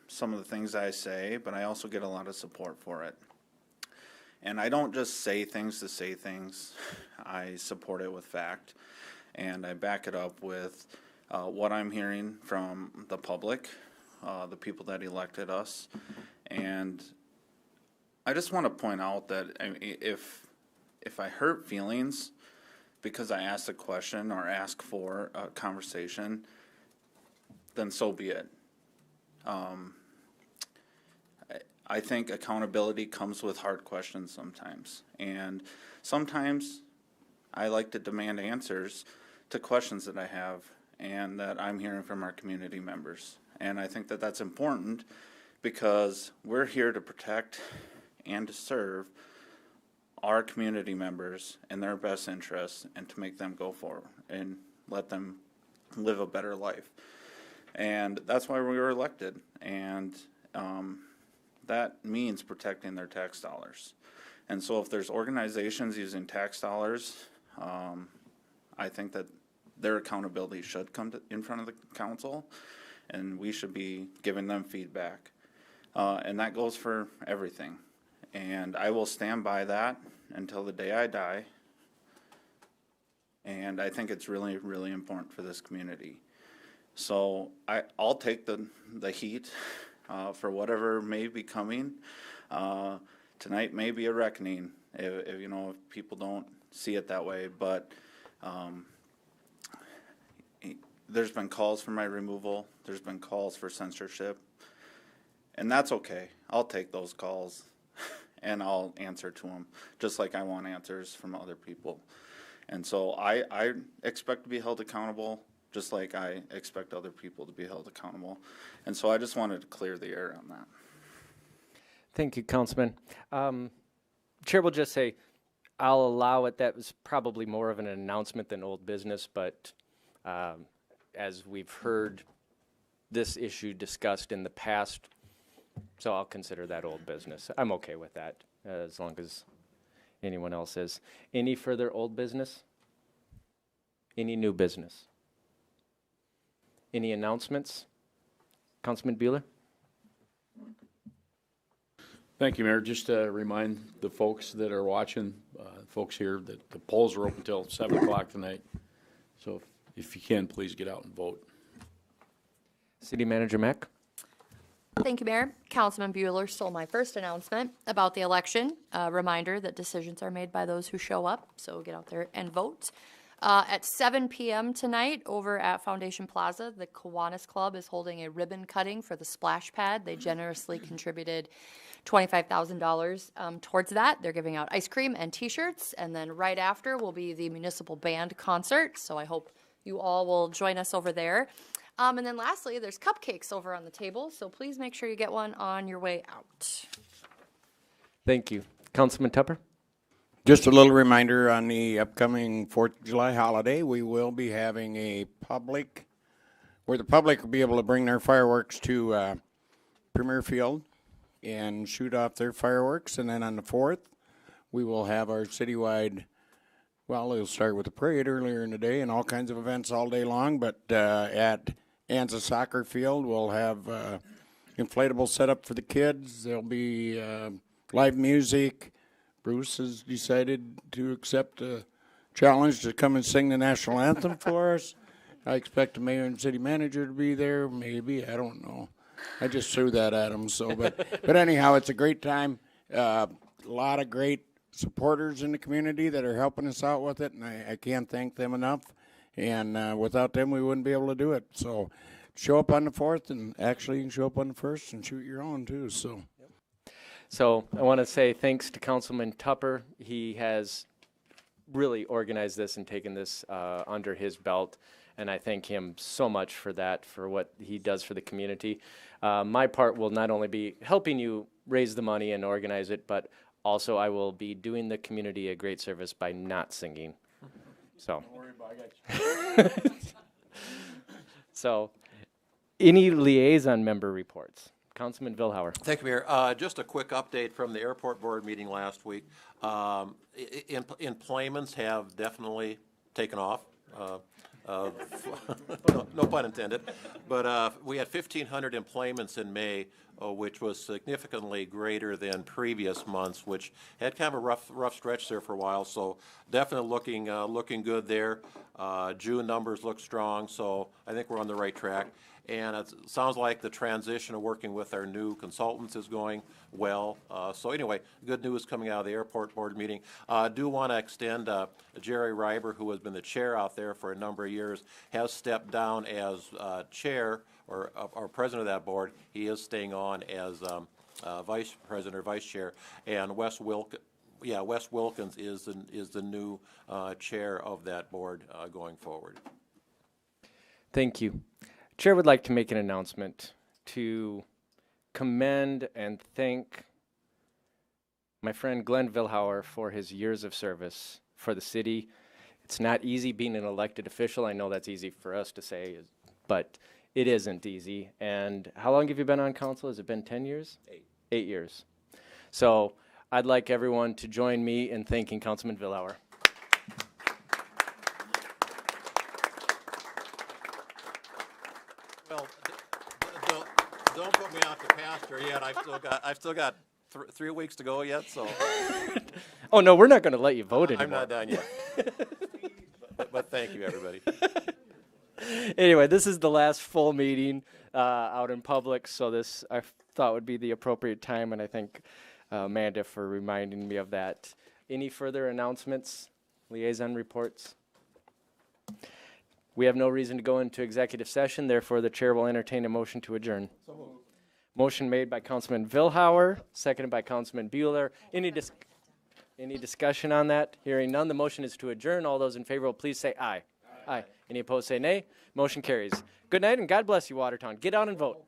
some of the things I say, but I also get a lot of support for it. And I don't just say things to say things. I support it with fact, and I back it up with what I'm hearing from the public, the people that elected us. And I just want to point out that if I hurt feelings because I ask a question or ask for a conversation, then so be it. I think accountability comes with hard questions sometimes. And sometimes I like to demand answers to questions that I have and that I'm hearing from our community members. And I think that that's important because we're here to protect and to serve our community members in their best interests and to make them go forward and let them live a better life. And that's why we were elected. And that means protecting their tax dollars. And so if there's organizations using tax dollars, I think that their accountability should come in front of the council, and we should be giving them feedback. And that goes for everything. And I will stand by that until the day I die. And I think it's really, really important for this community. So I'll take the heat for whatever may be coming. Tonight may be a reckoning, if people don't see it that way. But there's been calls for my removal. There's been calls for censorship. And that's okay. I'll take those calls and I'll answer to them, just like I want answers from other people. And so I expect to be held accountable just like I expect other people to be held accountable. And so I just wanted to clear the air on that. Thank you, Councilman. Chair will just say, I'll allow it. That was probably more of an announcement than old business, but as we've heard this issue discussed in the past, so I'll consider that old business. I'm okay with that, as long as anyone else is. Any further old business? Any new business? Any announcements? Councilman Bueller? Thank you, Mayor. Just to remind the folks that are watching, folks here, that the polls are open until 7 o'clock tonight. So if you can, please get out and vote. City Manager Mack? Thank you, Mayor. Councilman Bueller stole my first announcement about the election. A reminder that decisions are made by those who show up, so get out there and vote. At 7 p.m. tonight over at Foundation Plaza, the Kiwanis Club is holding a ribbon cutting for the splash pad. They generously contributed $25,000 towards that. They're giving out ice cream and T-shirts, and then right after will be the municipal band concert, so I hope you all will join us over there. And then lastly, there's cupcakes over on the table, so please make sure you get one on your way out. Thank you. Councilman Tupper? Just a little reminder on the upcoming 4th of July holiday, we will be having a public, where the public will be able to bring their fireworks to Premier Field and shoot off their fireworks. And then on the 4th, we will have our citywide, well, it'll start with a parade earlier in the day and all kinds of events all day long. But at Anza Soccer Field, we'll have inflatable setup for the kids. There'll be live music. Bruce has decided to accept a challenge to come and sing the national anthem for us. I expect the mayor and city manager to be there, maybe, I don't know. I just threw that at him, so, but anyhow, it's a great time. A lot of great supporters in the community that are helping us out with it, and I can't thank them enough. And without them, we wouldn't be able to do it. So show up on the 4th, and actually you can show up on the 1st and shoot your own too, so. So I want to say thanks to Councilman Tupper. He has really organized this and taken this under his belt, and I thank him so much for that, for what he does for the community. My part will not only be helping you raise the money and organize it, but also I will be doing the community a great service by not singing. So. Don't worry about it, I got you. So, any liaison member reports? Councilman Vilhauer. Thank you, Mayor. Just a quick update from the airport board meeting last week. Employments have definitely taken off. No pun intended. But we had 1,500 employments in May, which was significantly greater than previous months, which had kind of a rough stretch there for a while. So definitely looking good there. June numbers look strong, so I think we're on the right track. And it sounds like the transition of working with our new consultants is going well. So anyway, good news coming out of the airport board meeting. I do want to extend Jerry Reiber, who has been the chair out there for a number of years, has stepped down as chair or president of that board. He is staying on as vice president or vice chair. And Wes Wilkins is the new chair of that board going forward. Thank you. Chair would like to make an announcement to commend and thank my friend Glenn Vilhauer for his years of service for the city. It's not easy being an elected official. I know that's easy for us to say, but it isn't easy. And how long have you been on council? Has it been 10 years? 8 years. So I'd like everyone to join me in thanking Councilman Vilhauer. Well, don't put me off the pasture yet. I've still got 3 weeks to go yet. So. Oh no, we're not going to let you vote anymore. I'm not done yet. but thank you, everybody. Anyway, this is the last full meeting out in public, so this I thought would be the appropriate time, and I thank Amanda for reminding me of that. Any further announcements, liaison reports? We have no reason to go into executive session, therefore the chair will entertain a motion to adjourn. So moved. Motion made by Councilman Vilhauer, seconded by Councilman Bueller. Any discussion on that? Hearing none, the motion is to adjourn. All those in favor will please say aye. Aye. Aye. Any opposed say nay. Motion carries. Good night and God bless you, Watertown. Get out and vote.